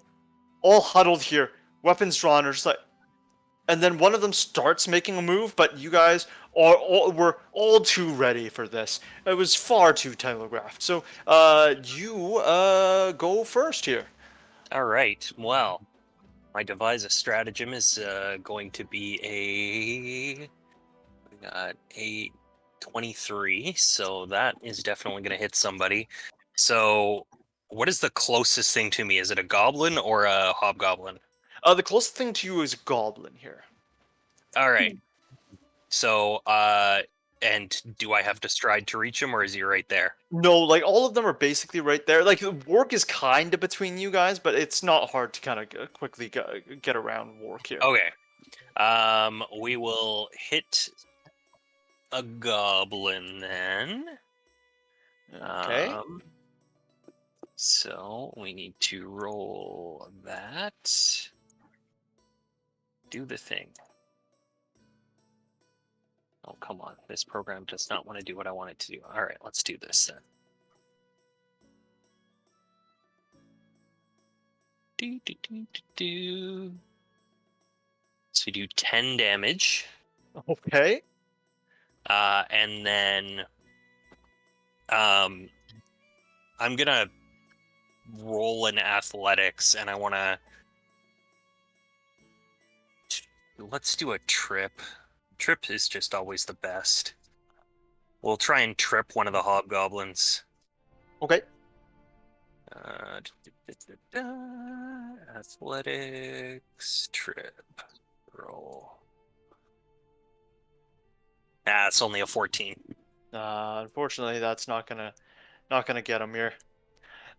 all huddled here, weapons drawn, are just like, and then one of them starts making a move, but you guys were all too ready for this. It was far too telegraphed. So you go first here. All right. Well, my devise stratagem is going to be a 23, so that is definitely going to hit somebody. So, what is the closest thing to me? Is it a goblin or a hobgoblin? The closest thing to you is a goblin here. All right. So, and do I have to stride to reach him, or is he right there? No, like all of them are basically right there. Like Wark is kind of between you guys, but it's not hard to kind of quickly get around Wark here. Okay. We will hit a goblin then. Okay. So we need to roll that. Do the thing. Oh, come on. This program does not want to do what I want it to do. All right, let's do this then. So we do 10 damage. Okay. And then I'm gonna roll in athletics, and I wanna let's do a trip. Trip is just always the best. We'll try and trip one of the hobgoblins. Okay. Athletics trip roll. It's only a 14. Unfortunately, that's not gonna get him here.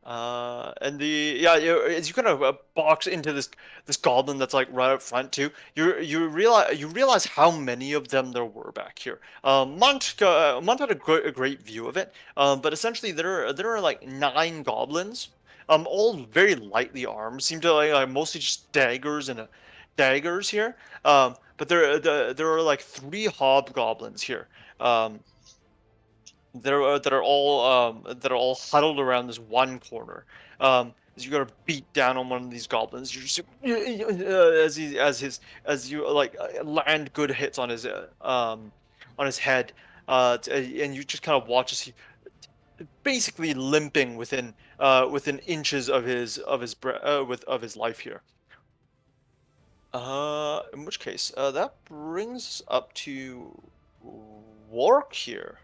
And as you kind of box into this goblin that's like right up front too, you realize how many of them there were back here. Mont had a great view of it. But essentially there are like 9 goblins. All very lightly armed. Seem to like mostly just daggers and daggers here. But there are like 3 hobgoblins here. That are all huddled around this one corner. As you gotta beat down on one of these goblins, you just as you like land good hits on his head, and you just kind of watch as he basically limping within inches of his life here. In which case, that brings us up to Wark here.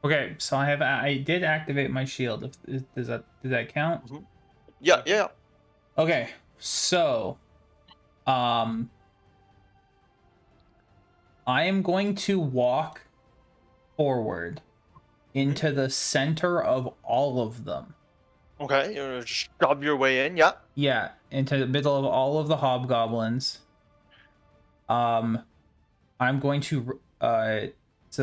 Okay, so I did activate my shield. Does that count? Mm-hmm. Yeah. Okay, so I am going to walk forward into the center of all of them. Okay, you just shove your way in, yeah. Yeah, into the middle of all of the hobgoblins. I'm going to so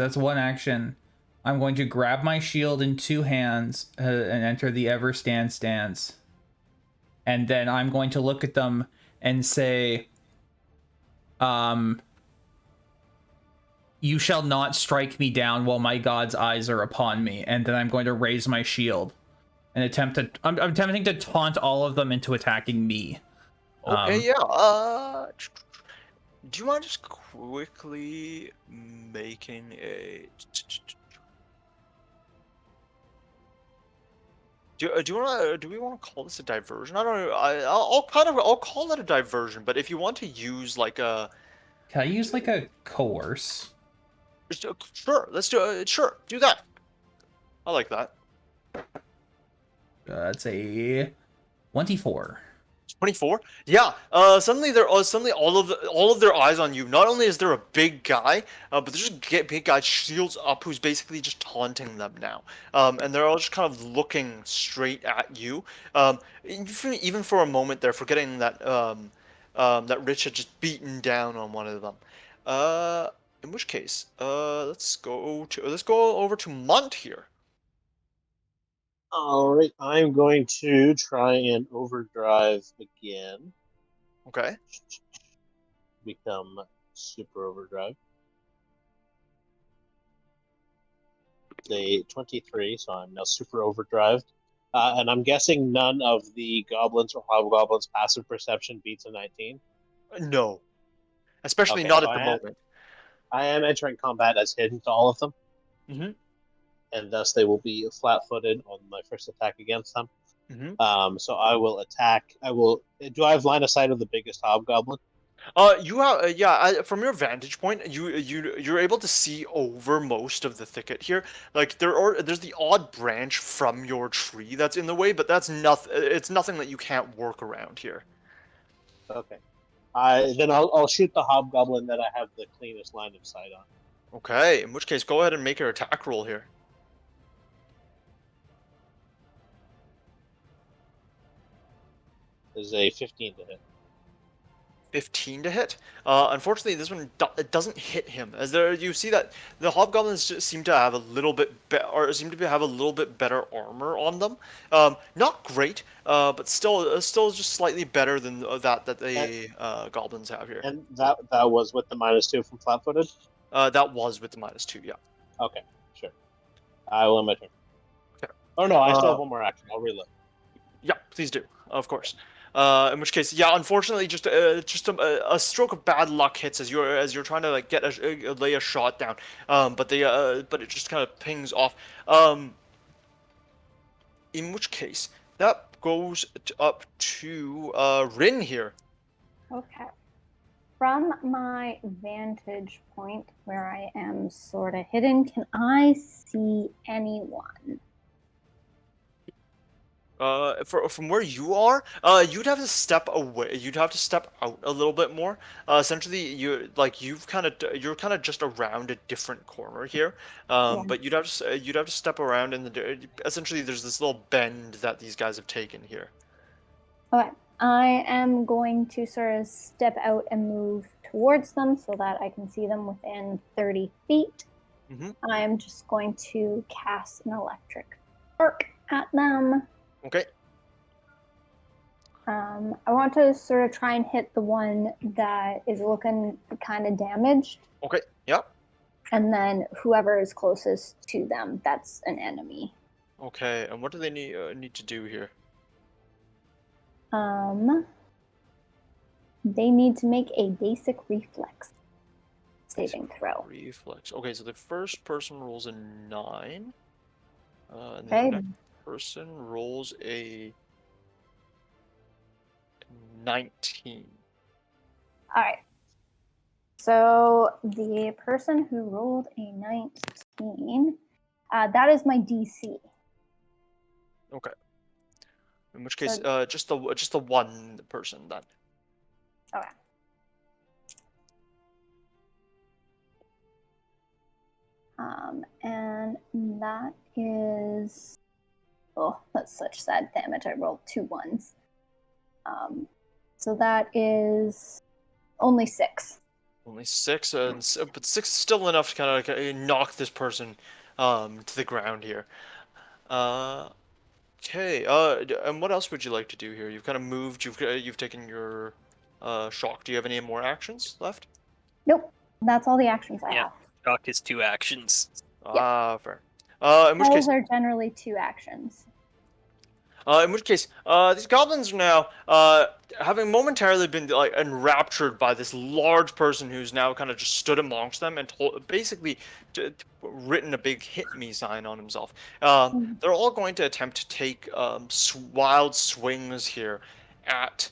that's one action. I'm going to grab my shield in 2 hands and enter the ever stand stance. And then I'm going to look at them and say, you shall not strike me down while my god's eyes are upon me. And then I'm going to raise my shield and I'm attempting to taunt all of them into attacking me. Okay, yeah. Do you mind just quickly making a? Do we want to call this a diversion? I don't know. I'll call it a diversion. But if you want to use like a, can I use like a coerce? Sure, let's do it. Sure, do that. I like that. That's a 24. 24. Yeah. Suddenly all of their eyes on you. Not only is there a big guy, but there's a big guy shields up who's basically just taunting them now. And they're all just kind of looking straight at you. Even for a moment, they're forgetting that that Rich had just beaten down on one of them. In which case, let's go over to Mont here. All right, I'm going to try and overdrive again. Okay. Become super overdrive. The 23, so I'm now super overdrive. And I'm guessing none of the goblins or hobgoblins' passive perception beats a 19. No, especially Okay, not so at the moment. I am entering combat as hidden to all of them. Mm-hmm. And thus they will be flat-footed on my first attack against them. Mm-hmm. So I will attack. Do I have line of sight of the biggest hobgoblin? You have from your vantage point, you're able to see over most of the thicket here. Like there's the odd branch from your tree that's in the way, but that's nothing. It's nothing that you can't work around here. Okay. Then I'll shoot the hobgoblin that I have the cleanest line of sight on. Okay, in which case, go ahead and make your attack roll here. Is a 15 to hit. 15 to hit. Unfortunately, this one it doesn't hit him. As there, you see that the hobgoblins just seem to have a little bit have a little bit better armor on them. Not great, but still just slightly better than that the goblins have here. And that was with the -2 from flat-footed. That was with the -2. Yeah. Okay, sure. I will end my turn. Okay. Oh no, I still have one more action. I'll reload. Yeah, please do. Of course. In which case, yeah, unfortunately, just a stroke of bad luck hits as you're trying to like lay a shot down. But it just kind of pings off. In which case, that goes up to Rin here. Okay. From my vantage point where I am sort of hidden, can I see anyone? From where you are, you'd have to step away. You'd have to step out a little bit more. Essentially, you're kind of just around a different corner here. Yeah. But you'd have to step around essentially there's this little bend that these guys have taken here. Okay. I am going to sort of step out and move towards them so that I can see them within 30 feet. Mhm. I am just going to cast an electric arc at them. Okay. I want to sort of try and hit the one that is looking kind of damaged. Okay. Yeah. And then whoever is closest to them, that's an enemy. Okay. And what do they need to do here? They need to make a basic reflex saving throw. Reflex. Okay, so the first person rolls a 9. And Okay. the next person rolls a 19. All right. So the person who rolled a 19, that is my DC. Okay. In which case, So- just the one person then. Okay. And that is, oh, that's such sad damage. I rolled 2 1s. So that is only 6. Only 6, but 6 is still enough to kind of knock this person to the ground here. Okay. And what else would you like to do here? You've kind of moved. You've taken your shock. Do you have any more actions left? Nope, that's all the actions I Yeah. have. Shock is 2 actions. Fair. In which case, Spells are generally 2 actions. These goblins are now, having momentarily been like enraptured by this large person who's now kind of just stood amongst them and basically written a big "hit me" sign on himself. They're all going to attempt to take wild swings here at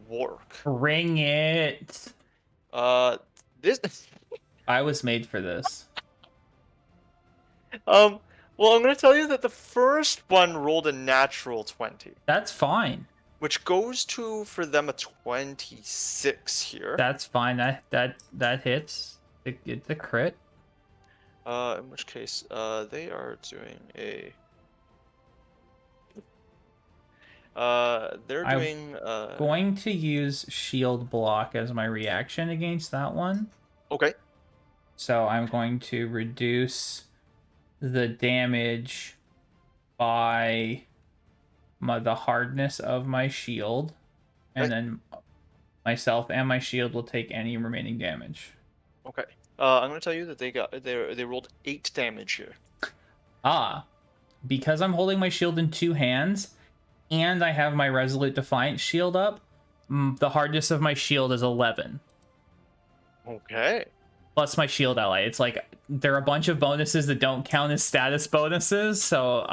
Wark. Bring it. This. I was made for this. Well, I'm going to tell you that the first one rolled a natural 20. That's fine. Which goes to, for them, a 26 here. That's fine. That hits. It's a crit. In which case, they are doing a... they're doing... Going to use shield block as my reaction against that one. Okay. So I'm going to reduce the damage by the hardness of my shield, and then myself and my shield will take any remaining damage. Okay. I'm going to tell you that they rolled 8 damage here. Because I'm holding my shield in 2 hands, and I have my Resolute Defiant shield up, the hardness of my shield is 11. Okay. Plus my shield ally. It's like there are a bunch of bonuses that don't count as status bonuses, so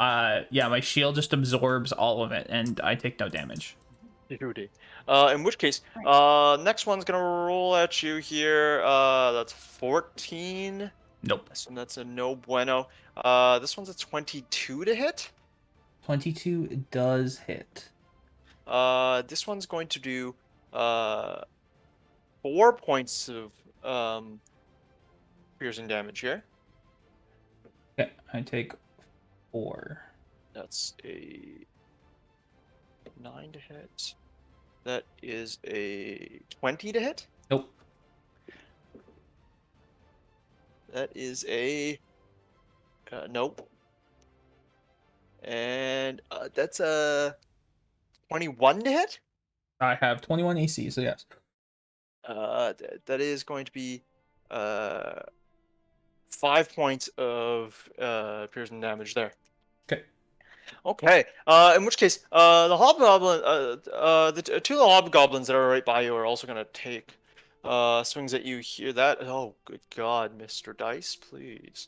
yeah, my shield just absorbs all of it, and I take no damage. Beauty. In which case, next one's gonna roll at you here. That's 14. Nope. So that's a no bueno. This one's a 22 to hit. 22 does hit. This one's going to do 4 points of piercing damage here. Okay, I take 4. That's a 9 to hit. That is a 20 to hit. Nope. That is a nope. And that's a 21 to hit. I have 21 AC, so yes. That is going to be 5 points of piercing damage there. Okay. Okay. In which case, the hobgoblin, two of the hobgoblins that are right by you are also gonna take swings at you. Hear that? Oh, good God, Mr. Dice, please.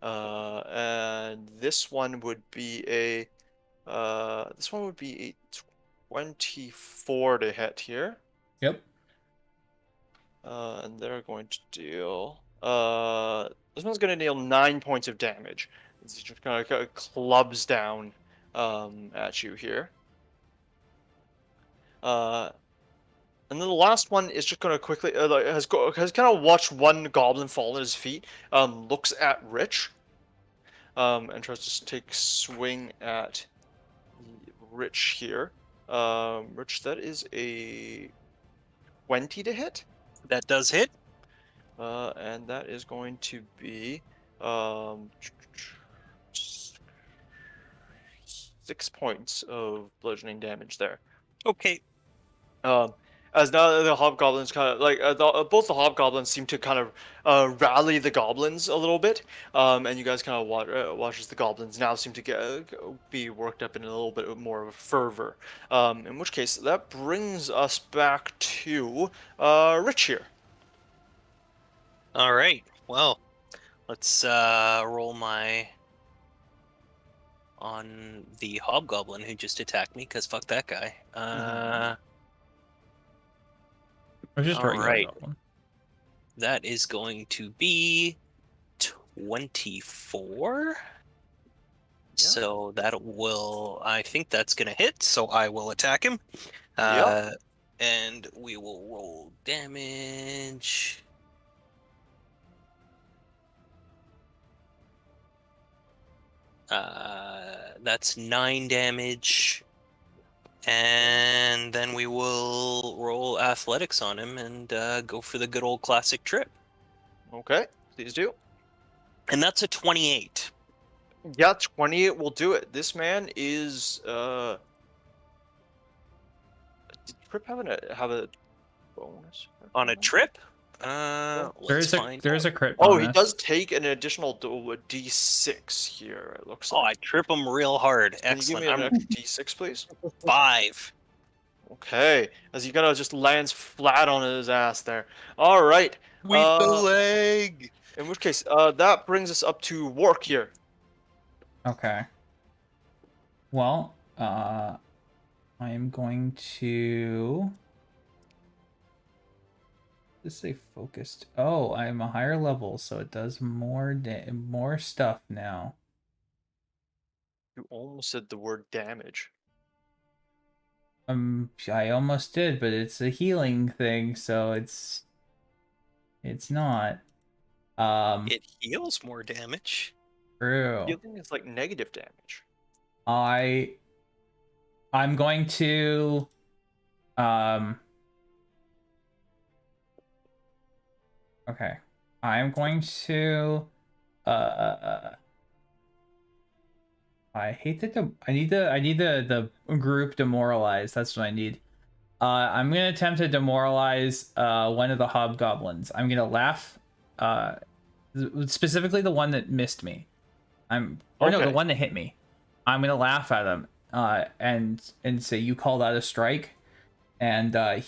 And this one would be a 24 to hit here. Yep. And they're going to deal. This one's going to deal 9 points of damage. It's just kind of clubs down at you here. And then the last one is just going to quickly has kind of watched one goblin fall at his feet. Looks at Rich. And tries to take swing at Rich here. Rich, that is a 20 to hit. That does hit. And that is going to be 6 points of bludgeoning damage there. Okay. As now the hobgoblins kind of like both the hobgoblins seem to kind of rally the goblins a little bit, and you guys kind of watch as the goblins now seem to be worked up in a little bit more of a fervor. In which case, that brings us back to Rich here. All right. Well, let's roll my on the hobgoblin who just attacked me, because fuck that guy. Or just All regular right. goblin. That is going to be 24. So that will, I think that's going to hit, so I will attack him. Yep. And we will roll damage. That's 9 damage. And then we will roll athletics on him and go for the good old classic trip. Okay, please do. And that's a 28. Yeah, 28 will do it. This man is did Trip have a bonus On a trip? Let's find There's a crit Oh, bonus. he does take an additional D6 here, it looks Oh, I like. trip him real hard. Can you give Excellent. me an I'm extra D6, please? 5. Okay, as he kind of just lands flat on his ass there. All right. Sweep the leg. In which case, that brings us up to Wark here. Okay. Well, I am going to. Let's say focused. Oh, I'm a higher level, so it does more stuff now. You almost said the word damage. I almost did, but it's a healing thing, so it's not. It heals more damage. True. Healing is like negative damage. I'm going to okay. I'm going to I hate the I need the group demoralize. That's what I need. I'm gonna attempt to demoralize one of the hobgoblins. I'm gonna laugh specifically the one that missed me. No, the one that hit me. I'm gonna laugh at him and say you called out a strike, and I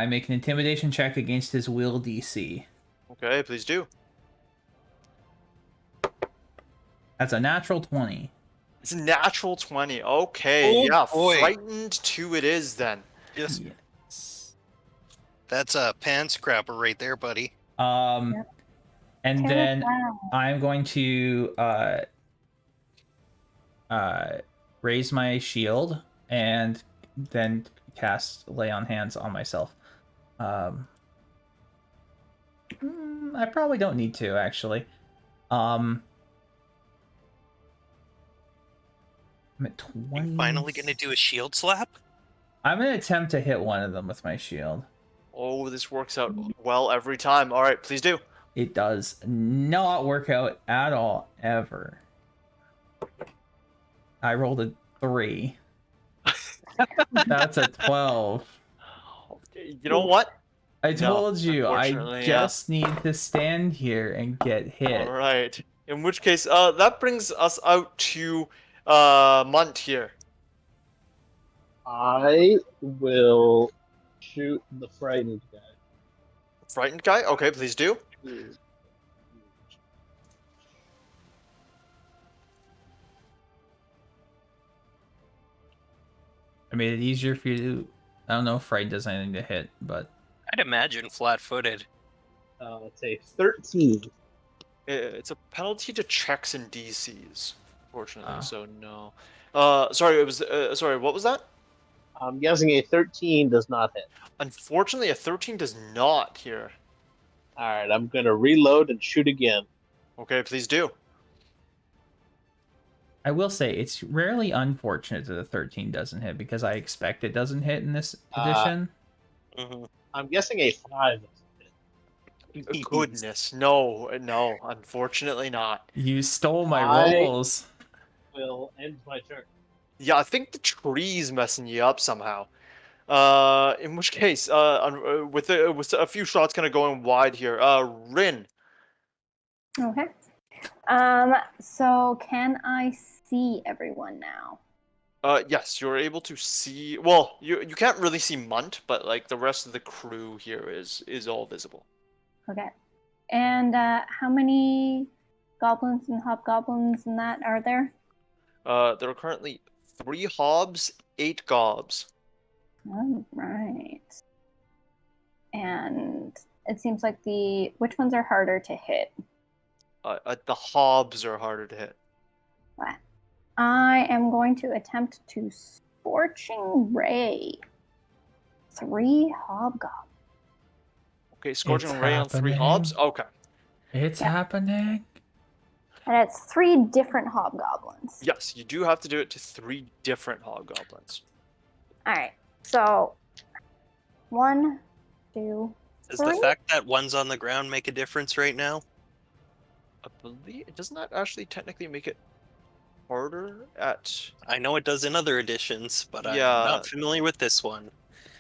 make an intimidation check against his will DC. Okay, please do. That's a natural 20. It's a natural 20. Okay, Oh, yeah, boy. frightened 2 it is then. Yes. That's a pan scrapper right there, buddy. And then I'm going to raise my shield and then cast lay on hands on myself. I probably don't need to actually. I'm at 20. Finally gonna do a shield slap? I'm gonna attempt to hit one of them with my shield. Oh, this works out well every time. All right, please do. It does not work out at all, ever. I rolled a 3. That's a 12. You know what? I No, told you, I unfortunately, just need to stand here and get hit. All right. In which case, that brings us out to Munt here. I will shoot the frightened guy. Frightened guy? Okay, please do. I made it easier for you to... I don't know if fright does anything to hit, but... I'd imagine flat-footed. Let's say 13. It's a penalty to checks and DCs, fortunately. Ah. So no. Sorry, it was. Sorry, what was that? I'm guessing a 13 does not hit. Unfortunately, a 13 does not here. All right, I'm gonna reload and shoot again. Okay, please do. I will say, it's rarely unfortunate that the 13 doesn't hit, because I expect it doesn't hit in this edition. Mhm. I'm guessing a 5 doesn't hit. Goodness, no, no. Unfortunately, not. You stole my I- rolls. Will end my turn. Yeah, I think the tree's messing you up somehow. In which case, with a few shots kind of going wide here. Rin. Okay. So can I see everyone now? Yes, you're able to see. Well, you can't really see Munt, but like the rest of the crew here is all visible. Okay. And how many goblins and hobgoblins and that are there? There are currently 3 hobs, 8 gobs. All right. And it seems like which ones are harder to hit? The hobs are harder to hit. What? I am going to attempt to Scorching Ray 3 hobgoblins. Okay, Scorching It's Ray on 3 happening. hobs. Okay. It's happening. And it's 3 different hobgoblins. Yes, you do have to do it to 3 different hobgoblins. All right. So 1, 2, Does the 3. fact that one's on the ground make a difference right now? I believe it does not actually technically make it harder at. I know it does in other editions, but I'm Yeah. not familiar with this one.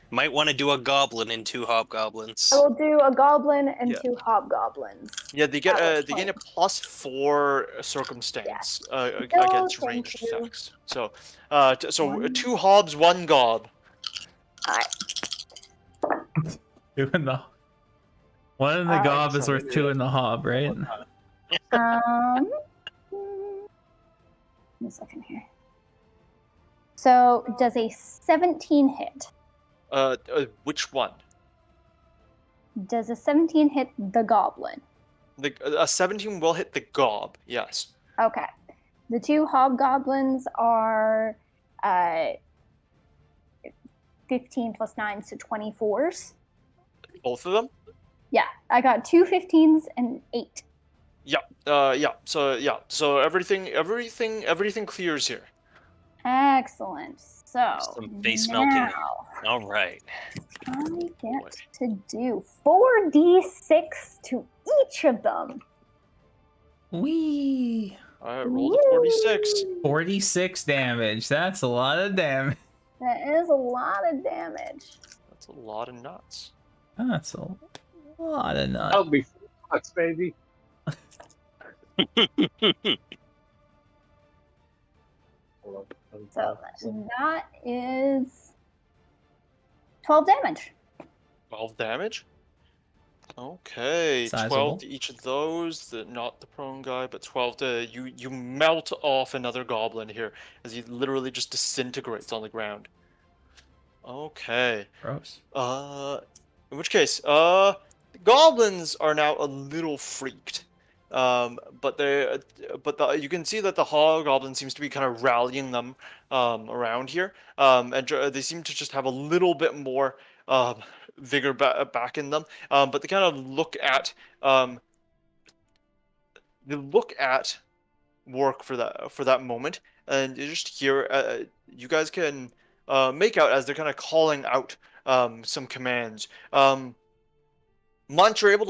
Might want to do a goblin and 2 hobgoblins. I will do a goblin and Yeah. 2 hobgoblins. Yeah, they get That was they gain a fine. +4 circumstance No, against thank ranged you. attacks. So, so One. 2 hobs, 1 gob. All right. Two in the... One in the Uh, gob is worth 2 in the hob, right? Give me a second here. So does a 17 hit? Which one? Does a 17 hit the goblin? A 17 will hit the gob. Yes. Okay. The 2 hobgoblins are 15 plus 9, so 24s. Both of them. Yeah, I got 2 15s and 8. Yeah. Yeah. So everything clears here. Excellent. So Some face melting. now All right. I get to do 4d6 to each of them. Wee! All right, roll the 46. Woo! 46 damage. That's a lot of damage. That is a lot of damage. That's a lot of nuts. That's a lot of nuts. That'll be fucks, baby. So that is 12 damage. 12 damage. Okay, Sizable. 12 to each of those. Not the prone guy, but 12 to you. Melt off another goblin here as he literally just disintegrates on the ground. Okay. Gross. In which case, the goblins are now a little freaked. But you can see that the hobgoblin seems to be kind of rallying them around here, and they seem to just have a little bit more vigor back in them. But they kind of look at work for that moment, and you just hear you guys can make out as they're kind of calling out some commands. Munch, you're able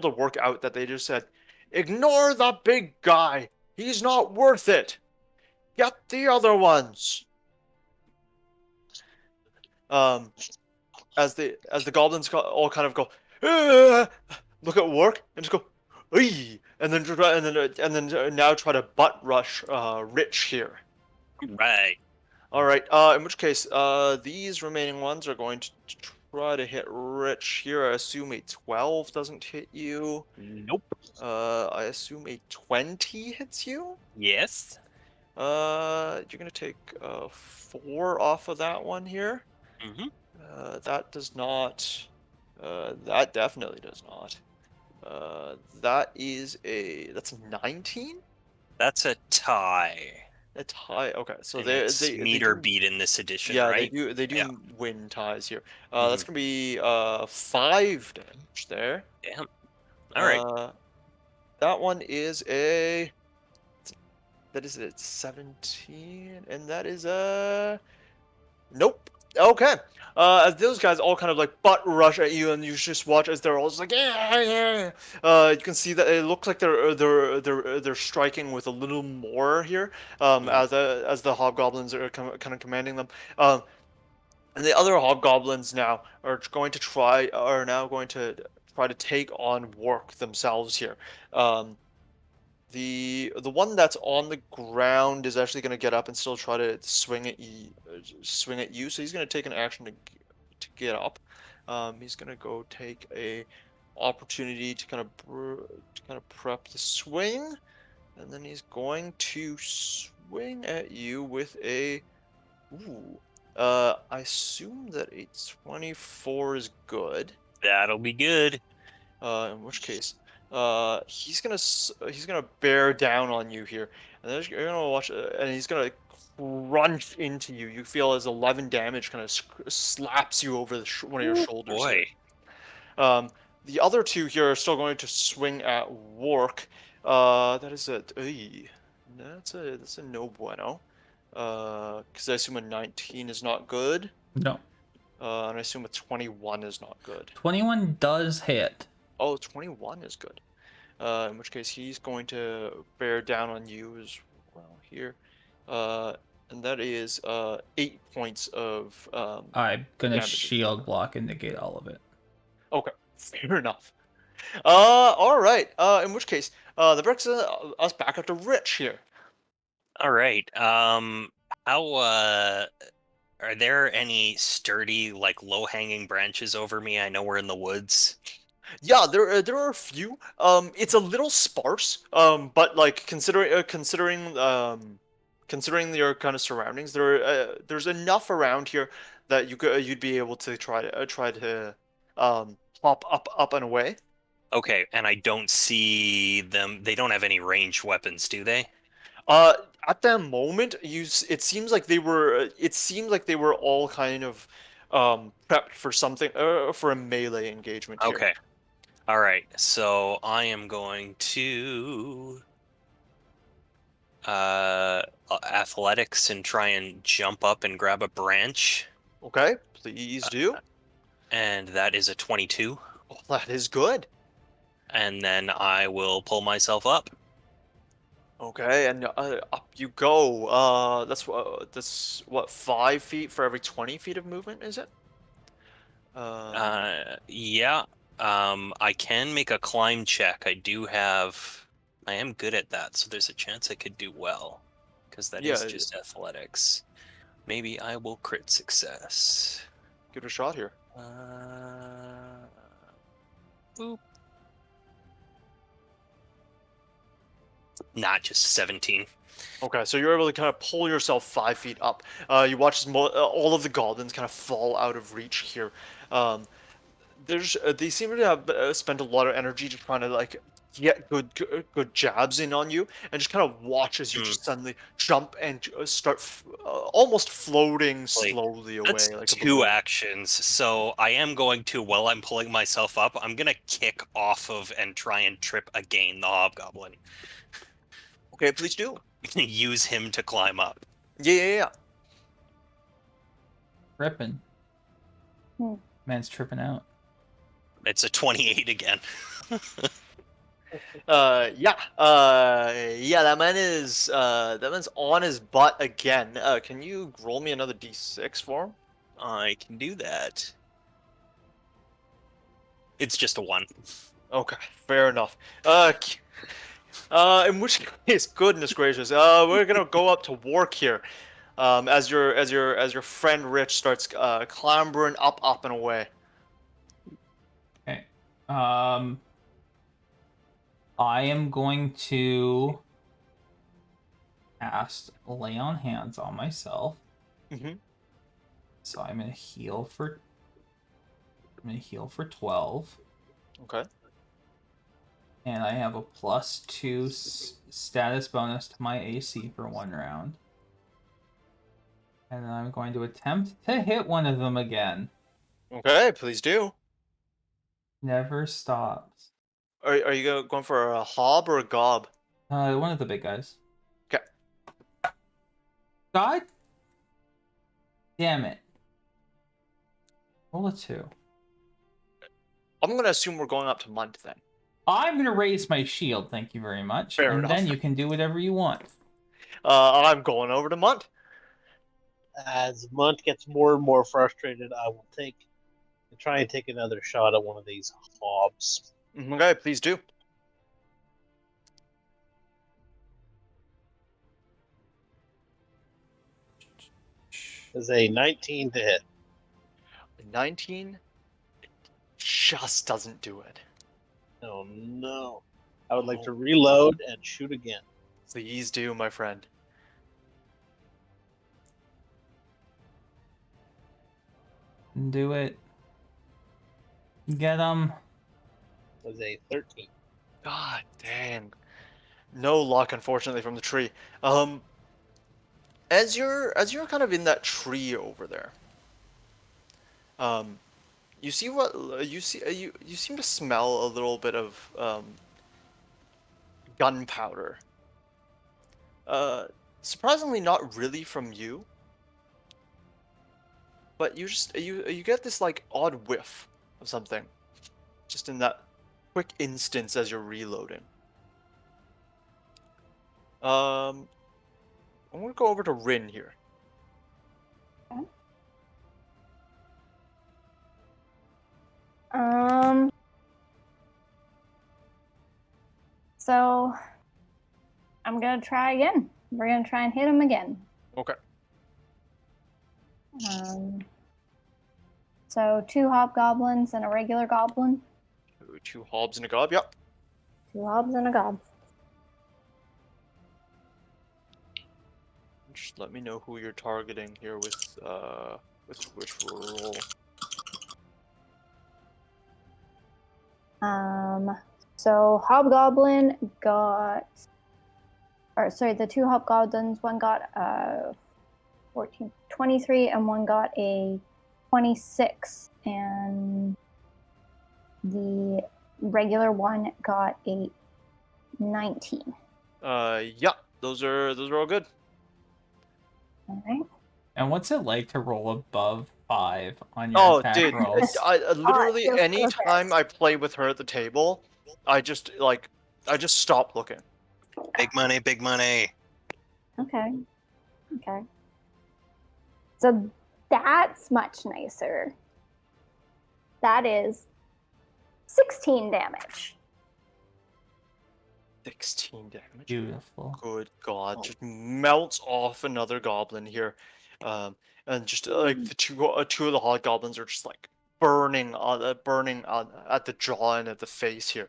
to work out that they just said, "Ignore the big guy. He's not worth it. Get the other ones." Um, as the goblins all kind of go, "Ah!" Look at work and just go, "Hey," and then now try to butt rush Rich here. Right. All right. In which case, these remaining ones are going to try to hit Rich here. I assume a 12 doesn't hit you. Nope. I assume a 20 hits you. Yes. You're gonna take 4 off of that one here. Mm-hmm. That does not. That definitely does not. That's 19. That's a tie. That's high. Okay, so And they it's they meet they or do. beat in this edition, Yeah, right? they do Yeah. win ties here. Mm-hmm. That's gonna be 5 damage there. Damn. All right. That one is a 17, and that is a nope. Okay. As those guys all kind of like butt rush at you, and you just watch as they're all just like yeah, yeah. You can see that it looks like they're striking with a little more here. As the hobgoblins are kind of commanding them. And the other hobgoblins now are now going to try to take on work themselves here. The one that's on the ground is actually going to get up and still try to swing at you. So he's going to take an action to get up. He's going to go take a opportunity to kind of prep the swing, and then he's going to swing at you with a ooh. I assume that a 24 is good. That'll be good. In which case, he's gonna bear down on you here, and then you're gonna watch, and he's gonna crunch into you. You feel as 11 damage kind of slaps you over one of your shoulders here. Boy. The other 2 here are still going to swing at Work. That is a that's a no bueno. Because I assume a 19 is not good. No. And I assume a 21 is not good. 21 does hit. Oh, 21 is good. In which case he's going to bear down on you as well here. And that is 8 points of I'm gonna damage. shield block and negate all of it. Okay, fair enough. All right. In which case, that brings us back up to Rich here. All right. How are there any sturdy, like low-hanging branches over me? I know we're in the woods. Yeah, there are a few. It's a little sparse. But like considering your kind of surroundings, there's enough around here that you'd be able to try to hop up and away. Okay, and I don't see them. They don't have any ranged weapons, do they? At that moment, it seems like they were all kind of prepped for something for a melee engagement here. Okay. All right. So I am going to athletics and try and jump up and grab a branch, Okay, please do. and that is a 22. Oh, that is good. And then I will pull myself up. Okay, and up you go. That's what 5 feet for every 20 feet of movement, is it? Yeah. I can make a climb check. I am good at that, so there's a chance I could do well, because that is just athletics. Maybe I will crit success. Give it a shot here. Boop. Not just 17. Okay, so you're able to kind of pull yourself 5 feet up. You watch as all of the goblins kind of fall out of reach here. They seem to have spent a lot of energy just trying to like get good jabs in on you, and just kind of watch as you just suddenly jump and start almost floating slowly away That's like a 2 balloon. actions, so I am going to, while I'm pulling myself up, I'm gonna kick off of and try and trip again the hobgoblin. Okay, please do. Use him to climb up. Yeah. Tripping. Hmm. Man's tripping out. It's a 28 again. Yeah. That man's on his butt again. Can you roll me another d6 for him? I can do that. It's just a 1. Okay, fair enough. In which case, goodness gracious, we're gonna go up to Wark here. As your friend Rich starts clambering up and away. Okay. I am going to cast Lay on Hands on myself. Mm-hmm. So I'm gonna heal for 12. Okay. And I have a +2 status bonus to my AC for 1 round. And then I'm going to attempt to hit one of them again. Okay, please do. Never stops. Are you going for a hob or a gob? One of the big guys. Okay. God damn it. Roll a 2. I'm gonna assume we're going up to Munt then. I'm gonna raise my shield, thank you very much. Fair and enough. then you can do whatever you want. I'm going over to Munt. As Munt gets more and more frustrated, I will try and take another shot at one of these hobs. Okay, please do. There's a 19 to hit. 19 just doesn't do it. Oh no. I would like to reload and shoot again. Please do, my friend. Do it. Get him. Was a 13. God dang. No luck, unfortunately, from the tree. As you're kind of in that tree over there, you see what you see. You seem to smell a little bit of gunpowder. Surprisingly, not really from you, but you get this like odd whiff of something, just in that quick instance as you're reloading. I'm gonna go over to Rin here. So I'm gonna try again. We're gonna try and hit him again. Okay. So 2 hobgoblins and a regular goblin. 2 hobs and a gob. Yep. 2 hobs and a gob. Just let me know who you're targeting here with which roll. So hobgoblin got, or sorry, the 2 hobgoblins, one got 23 and one got a 26, and the regular one got a 19. Yeah, those are all good. All right. And what's it like to roll above 5 on your attack Dude, rolls? I literally feels anytime perfect. I play with her at the table, I just stop looking. Big money, big money. Okay. So that's much nicer. That is 16 damage. 16 damage. Beautiful. Good God, just melts off another goblin here, and just like the two of the hobgoblins are just like burning at the jaw and at the face here.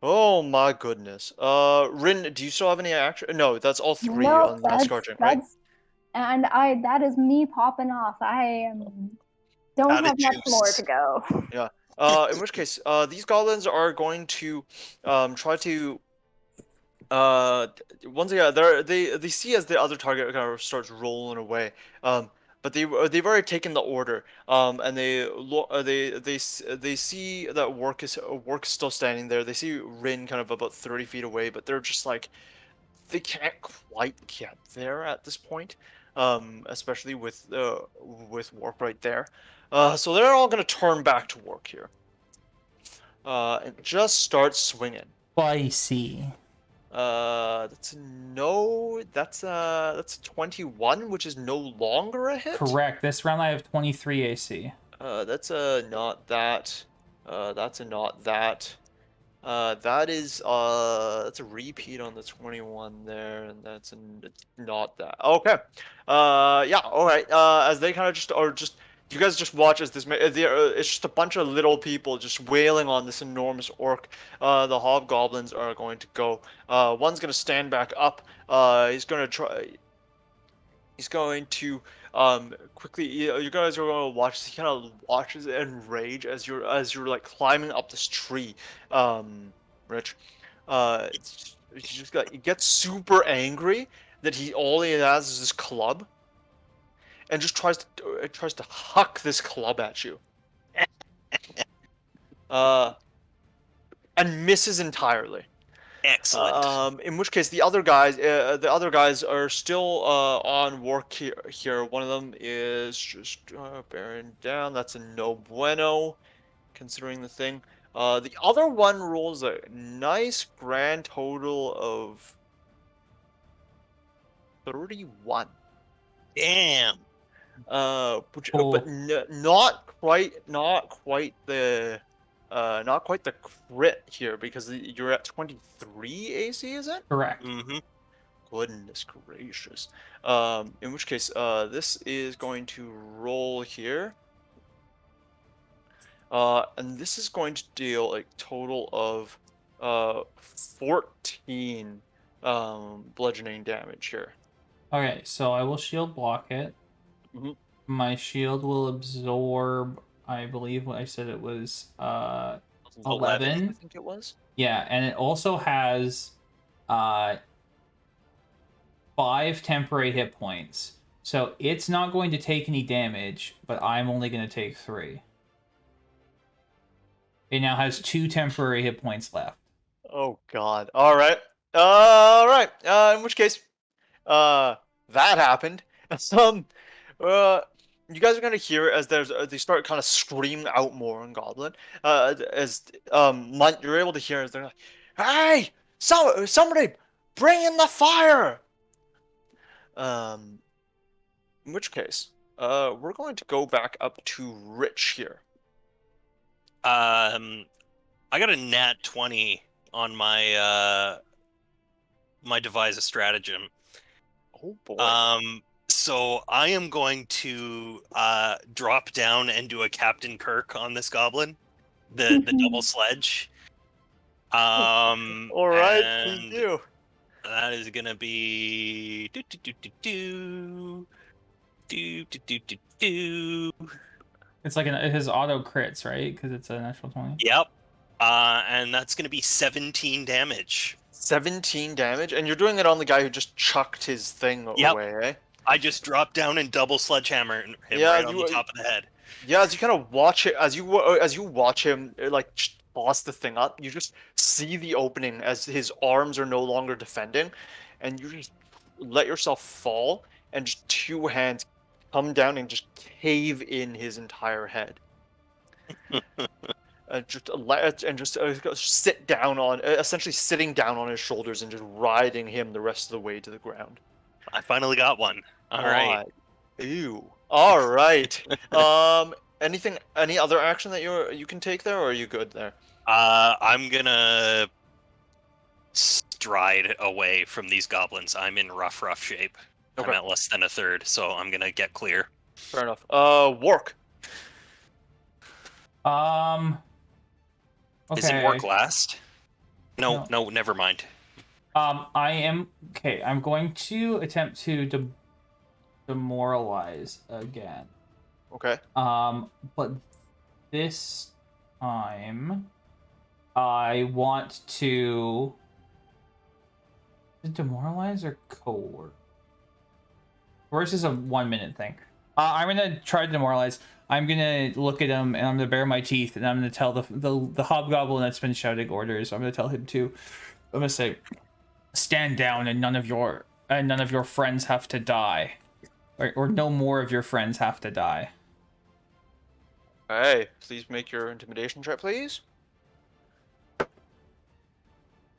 Oh my goodness. Rin, do you still have any action? No, that's all 3 Nope, on that scorching, right? And that is me popping off. I don't Outta have much juice. more to go. Yeah. In which case, these goblins are going to try to once again they see as the other target kind of starts rolling away. But they've already taken the order. And they see that work is still standing there. They see Rin kind of about 30 feet away, but they're just like they can't quite get there at this point. Especially with work right there. So they're all gonna turn back to work here. And just start swinging. Spicy. That's that's 21, which is no longer a hit. Correct. This round I have 23 AC. That's not that. That's a not that. That is that's a repeat on the 21 there, and it's not that. Okay. Yeah. All right. As they kind of just you guys just watch as it's just a bunch of little people just wailing on this enormous orc. The hobgoblins are going to go. One's gonna stand back up. He's gonna try. He's going to quickly. You guys are going to watch. He kind of watches in rage as you're like climbing up this tree, Rich. He gets super angry that all he has is this club, and just tries to huck this club at you. And misses entirely. Excellent. In which case the other guys are still on work here. One of them is just bearing down. That's a no bueno, considering the thing. The other one rolls a nice grand total of 31. Damn. Which Cool. but not quite the crit here, because you're at 23 AC, is it? Correct. Mm-hmm. Goodness gracious. In which case, this is going to roll here. And this is going to deal a total of 14 bludgeoning damage here. Okay, so I will shield block it. Mhm. My shield will absorb, I believe what I said it was 11. I think it was. Yeah, and it also has 5 temporary hit points. So it's not going to take any damage, but I'm only going to take 3. It now has 2 temporary hit points left. Oh god. Alright. Alright. In which case, that happened. You guys are gonna hear as they start kind of screaming out more in Goblin. You're able to hear as they're like, "Hey, somebody, bring in the fire!" In which case, we're going to go back up to Rich here. I got a nat 20 on my my devise a stratagem. Oh boy. So I am going to drop down and do a Captain Kirk on this goblin, the double sledge. All right, and please do. that is gonna be It's like his auto crits, right? Because it's a natural 20. Yep. And that's gonna be 17 damage. 17 damage, and you're doing it on the guy who just chucked his thing away, eh? I just dropped down and double sledgehammer him right on the top of the head. Yeah, as you kind of watch it, as you watch him like toss the thing up, you just see the opening as his arms are no longer defending, and you just let yourself fall, and just 2 hands come down and just cave in his entire head. Just sit down on, essentially sitting down on his shoulders and just riding him the rest of the way to the ground. I finally got one. All right. Ew. All right. Any other action that you can take there, or are you good there? I'm gonna stride away from these goblins. I'm in rough shape. Okay. I'm at less than a third, so I'm gonna get clear. Fair enough. Work. Okay. Is it work last? No, never mind. I am okay. I'm going to attempt to demoralize again. Okay. But this time, I want to... Is it demoralize or coerce? Coerce is a 1 minute thing. I'm gonna try to demoralize. I'm gonna look at him and I'm gonna bare my teeth and I'm gonna tell the hobgoblin that's been shouting orders. I'm gonna tell him to. I'm gonna say, stand down and none of your friends have to die, or no more of your friends have to die. Hey, please make your intimidation check, please.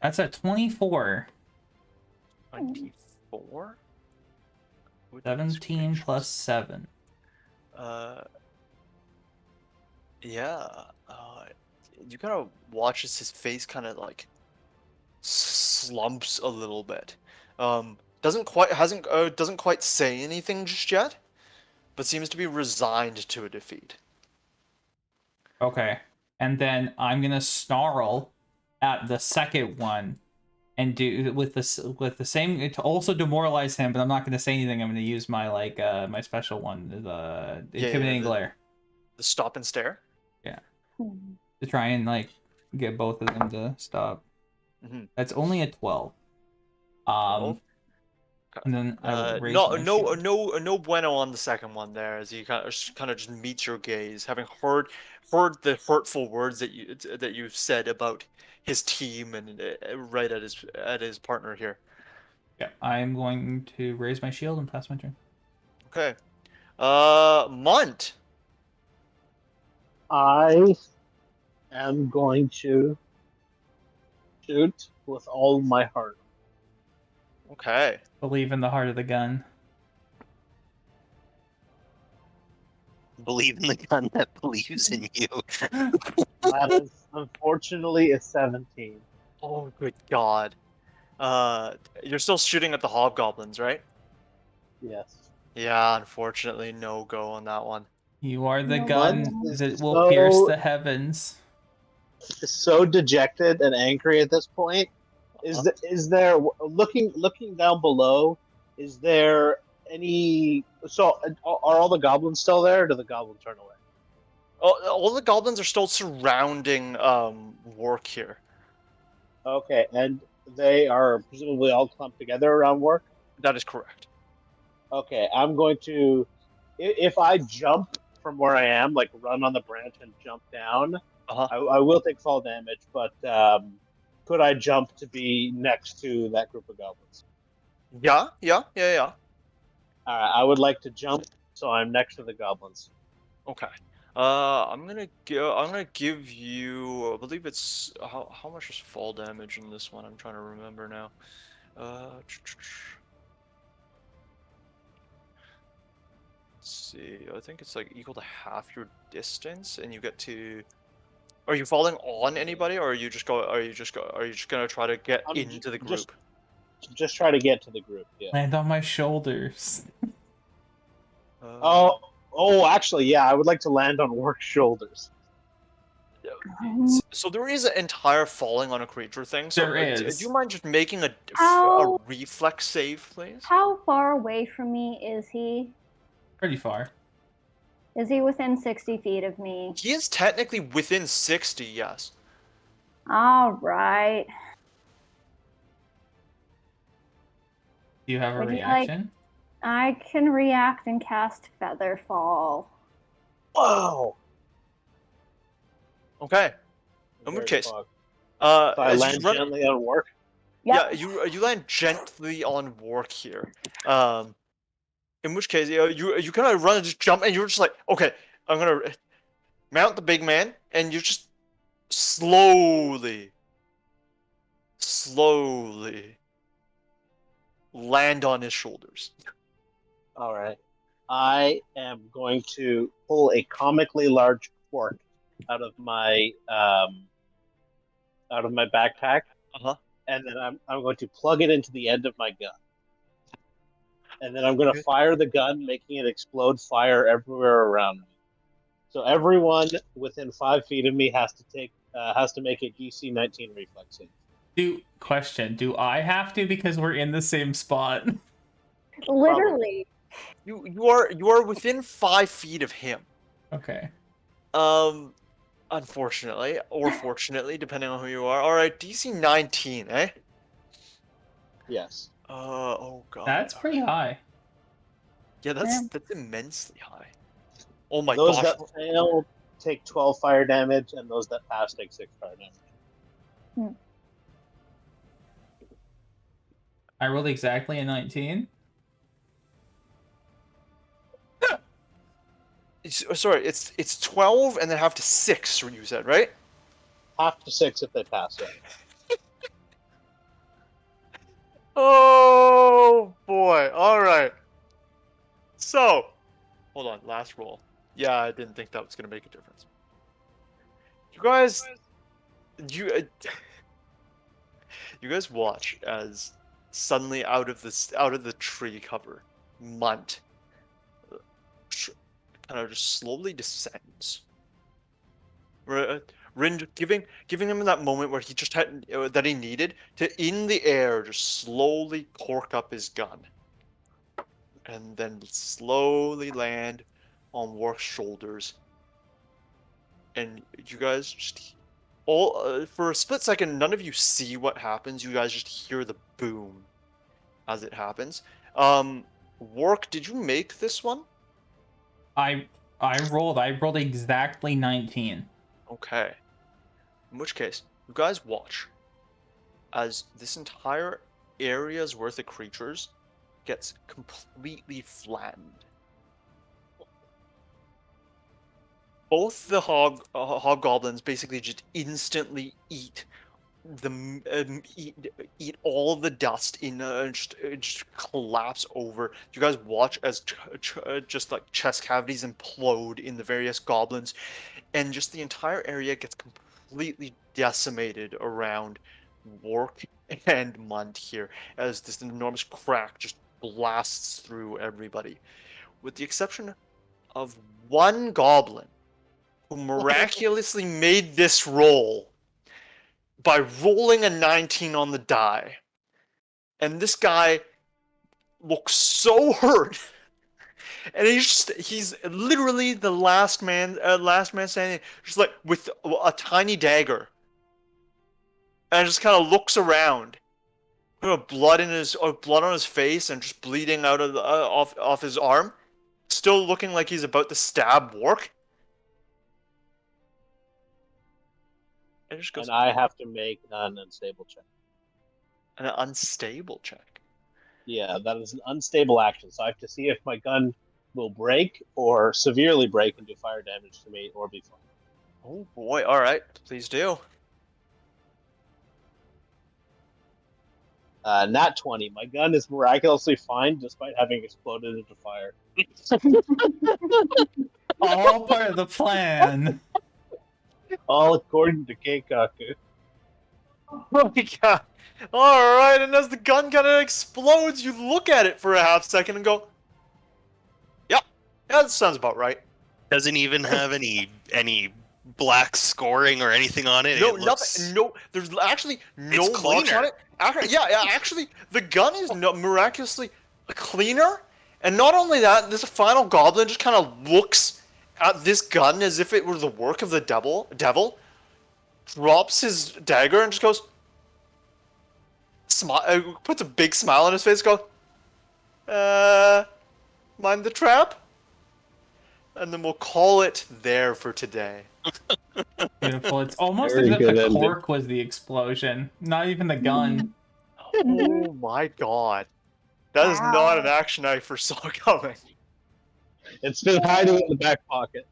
That's at 24. 24. 17 plus 7. Yeah. You kind of watch as his face kind of like slumps a little bit. Doesn't quite say anything just yet, but seems to be resigned to a defeat. Okay, and then I'm gonna snarl at the second one and do with the same to also demoralize him, but I'm not gonna say anything. I'm gonna use my my special one, the intimidating glare. The stop and stare. Yeah, to try and like get both of them to stop. Mm-hmm. That's only a 12. 12? And then I will raise no, my no, shield. no bueno on the second one there, as he kind of just meets your gaze, having heard the hurtful words that you've said about his team and right at his partner here. Yeah, I'm going to raise my shield and pass my turn. Okay, Munt. I am going to shoot with all my heart. Okay. Believe in the heart of the gun. Believe in the gun that believes in you. That is unfortunately a 17. Oh, good God. You're still shooting at the hobgoblins, right? Yes. Yeah, unfortunately, no go on that one. You are the No gun one is that will so- pierce the heavens. Is so dejected and angry at this point. Is there looking down below? Is there any? So are all the goblins still there? Or do the goblins turn away? All the goblins are still surrounding Work here. Okay, and they are presumably all clumped together around Work. That is correct. Okay, I'm going to, if I jump from where I am, like run on the branch and jump down, I will take fall damage, but could I jump to be next to that group of goblins? Yeah. I would like to jump, so I'm next to the goblins. Okay. I'm gonna give you. I believe it's how much is fall damage in this one? I'm trying to remember now. Let's see. I think it's like equal to half your distance, and you get to. Are you falling on anybody, or are you just gonna try to get into the group? Just try to get to the group. Yeah. Land on my shoulders. Actually, yeah. I would like to land on Work's shoulders. So there is an entire falling on a creature thing. So There is. Do you mind just making a reflex save, please? How far away from me is he? Pretty far. Is he within 60 feet of me? He is technically within 60, yes. All right. Do you have a Would you reaction? I can react and cast Featherfall. Whoa! Okay. In which case, So I as land you run, gently on Work. yeah, you land gently on Work here. In which case, you kind of run and just jump, and you're just like, okay, I'm gonna mount the big man, and you just slowly land on his shoulders. All right. I am going to pull a comically large fork out of my backpack, and then I'm going to plug it into the end of my gun, and then I'm going to fire the gun, making it explode fire everywhere around me. So everyone within 5 feet of me has to make a DC 19 reflex save. Do I have to, because we're in the same spot? Literally. You are within 5 feet of him. Okay. Unfortunately, or fortunately, depending on who you are. All right, DC 19, eh? Yes. Oh god. That's pretty high. Yeah, Yeah. that's immensely high. Oh my Those gosh. that fail take 12 fire damage, and those that pass take 6 fire damage. I rolled exactly a 19. Sorry, it's 12 and then half to 6, you said, right? Half to 6 if they pass, yeah. Oh boy. All right. So, hold on, last roll. Yeah, I didn't think that was gonna make a difference. You guys, you you guys watch as suddenly out of the tree cover, Munt kind of just slowly descends. Rind giving him that moment where he just had that he needed to in the air just slowly cork up his gun, and then slowly land on Wark's shoulders. And you guys just all for a split second, none of you see what happens. You guys just hear the boom as it happens. Wark, did you make this one? I rolled exactly 19. Okay. In which case, you guys watch as this entire area's worth of creatures gets completely flattened. Both the hobgoblins basically just instantly eat eat all the dust in just collapse over. You guys watch as just like chest cavities implode in the various goblins, and just the entire area gets completely decimated around Wark and Munt here as this enormous crack just blasts through everybody, with the exception of one goblin who miraculously made this roll by rolling a 19 on the die. And this guy looks so hurt. And he's literally the last man standing, just like with a tiny dagger. And just kind of looks around. Blood on his face and just bleeding out of off his arm. Still looking like he's about to stab Wark. And just goes, And I have to make an unstable check. an unstable check. Yeah, that is an unstable action, so I have to see if my gun will break or severely break and do fire damage to me or be fine. Oh boy, alright, please do. Nat 20. My gun is miraculously fine despite having exploded into fire. All part of the plan. All according to Keikaku. Oh my god. Alright, and as the gun kind of explodes, you look at it for a half second and go, yeah, that sounds about right. Doesn't even have any black scoring or anything on it. No, It looks... nothing. No, there's actually no It's marks on cleaner. it. Actually, the gun is miraculously cleaner. And not only that, this final goblin just kind of looks at this gun as if it were the work of the devil, drops his dagger and just goes, puts a big smile on his face, goes, mind the trap? And then we'll call it there for today. Beautiful. It's almost Very as if good the ending. cork was the explosion, not even the gun. Oh my god. That is not an action I foresaw coming. It's been hiding in the back pocket.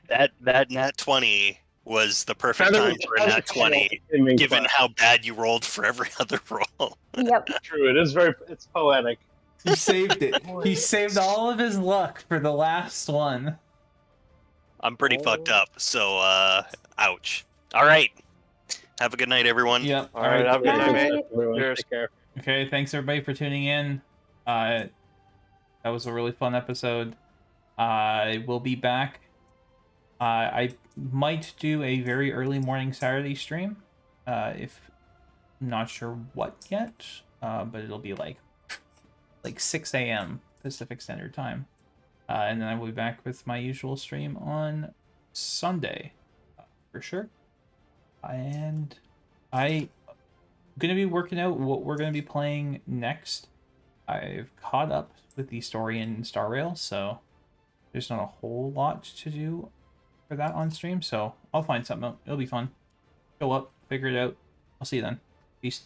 That nat 20 was the perfect time for a nat 20, given how bad you rolled for every other roll. Yep. True, it's poetic. He saved it. He saved all of his luck for the last one. I'm pretty fucked up, so ouch. All right. Have a good night, everyone. Yep. All right, have a good night, mate. Everyone, Cheers. take care. Okay, thanks everybody for tuning in. That was a really fun episode. I will be back. I might do a very early morning Saturday stream. If I'm not sure what yet, but it'll be like 6 a.m. Pacific Standard Time. And then I will be back with my usual stream on Sunday. for sure. And I'm gonna be working out what we're gonna be playing next. I've caught up with the story in Star Rail, so there's not a whole lot to do for that on stream. So I'll find something out. It'll be fun. Go up, figure it out. I'll see you then. Peace.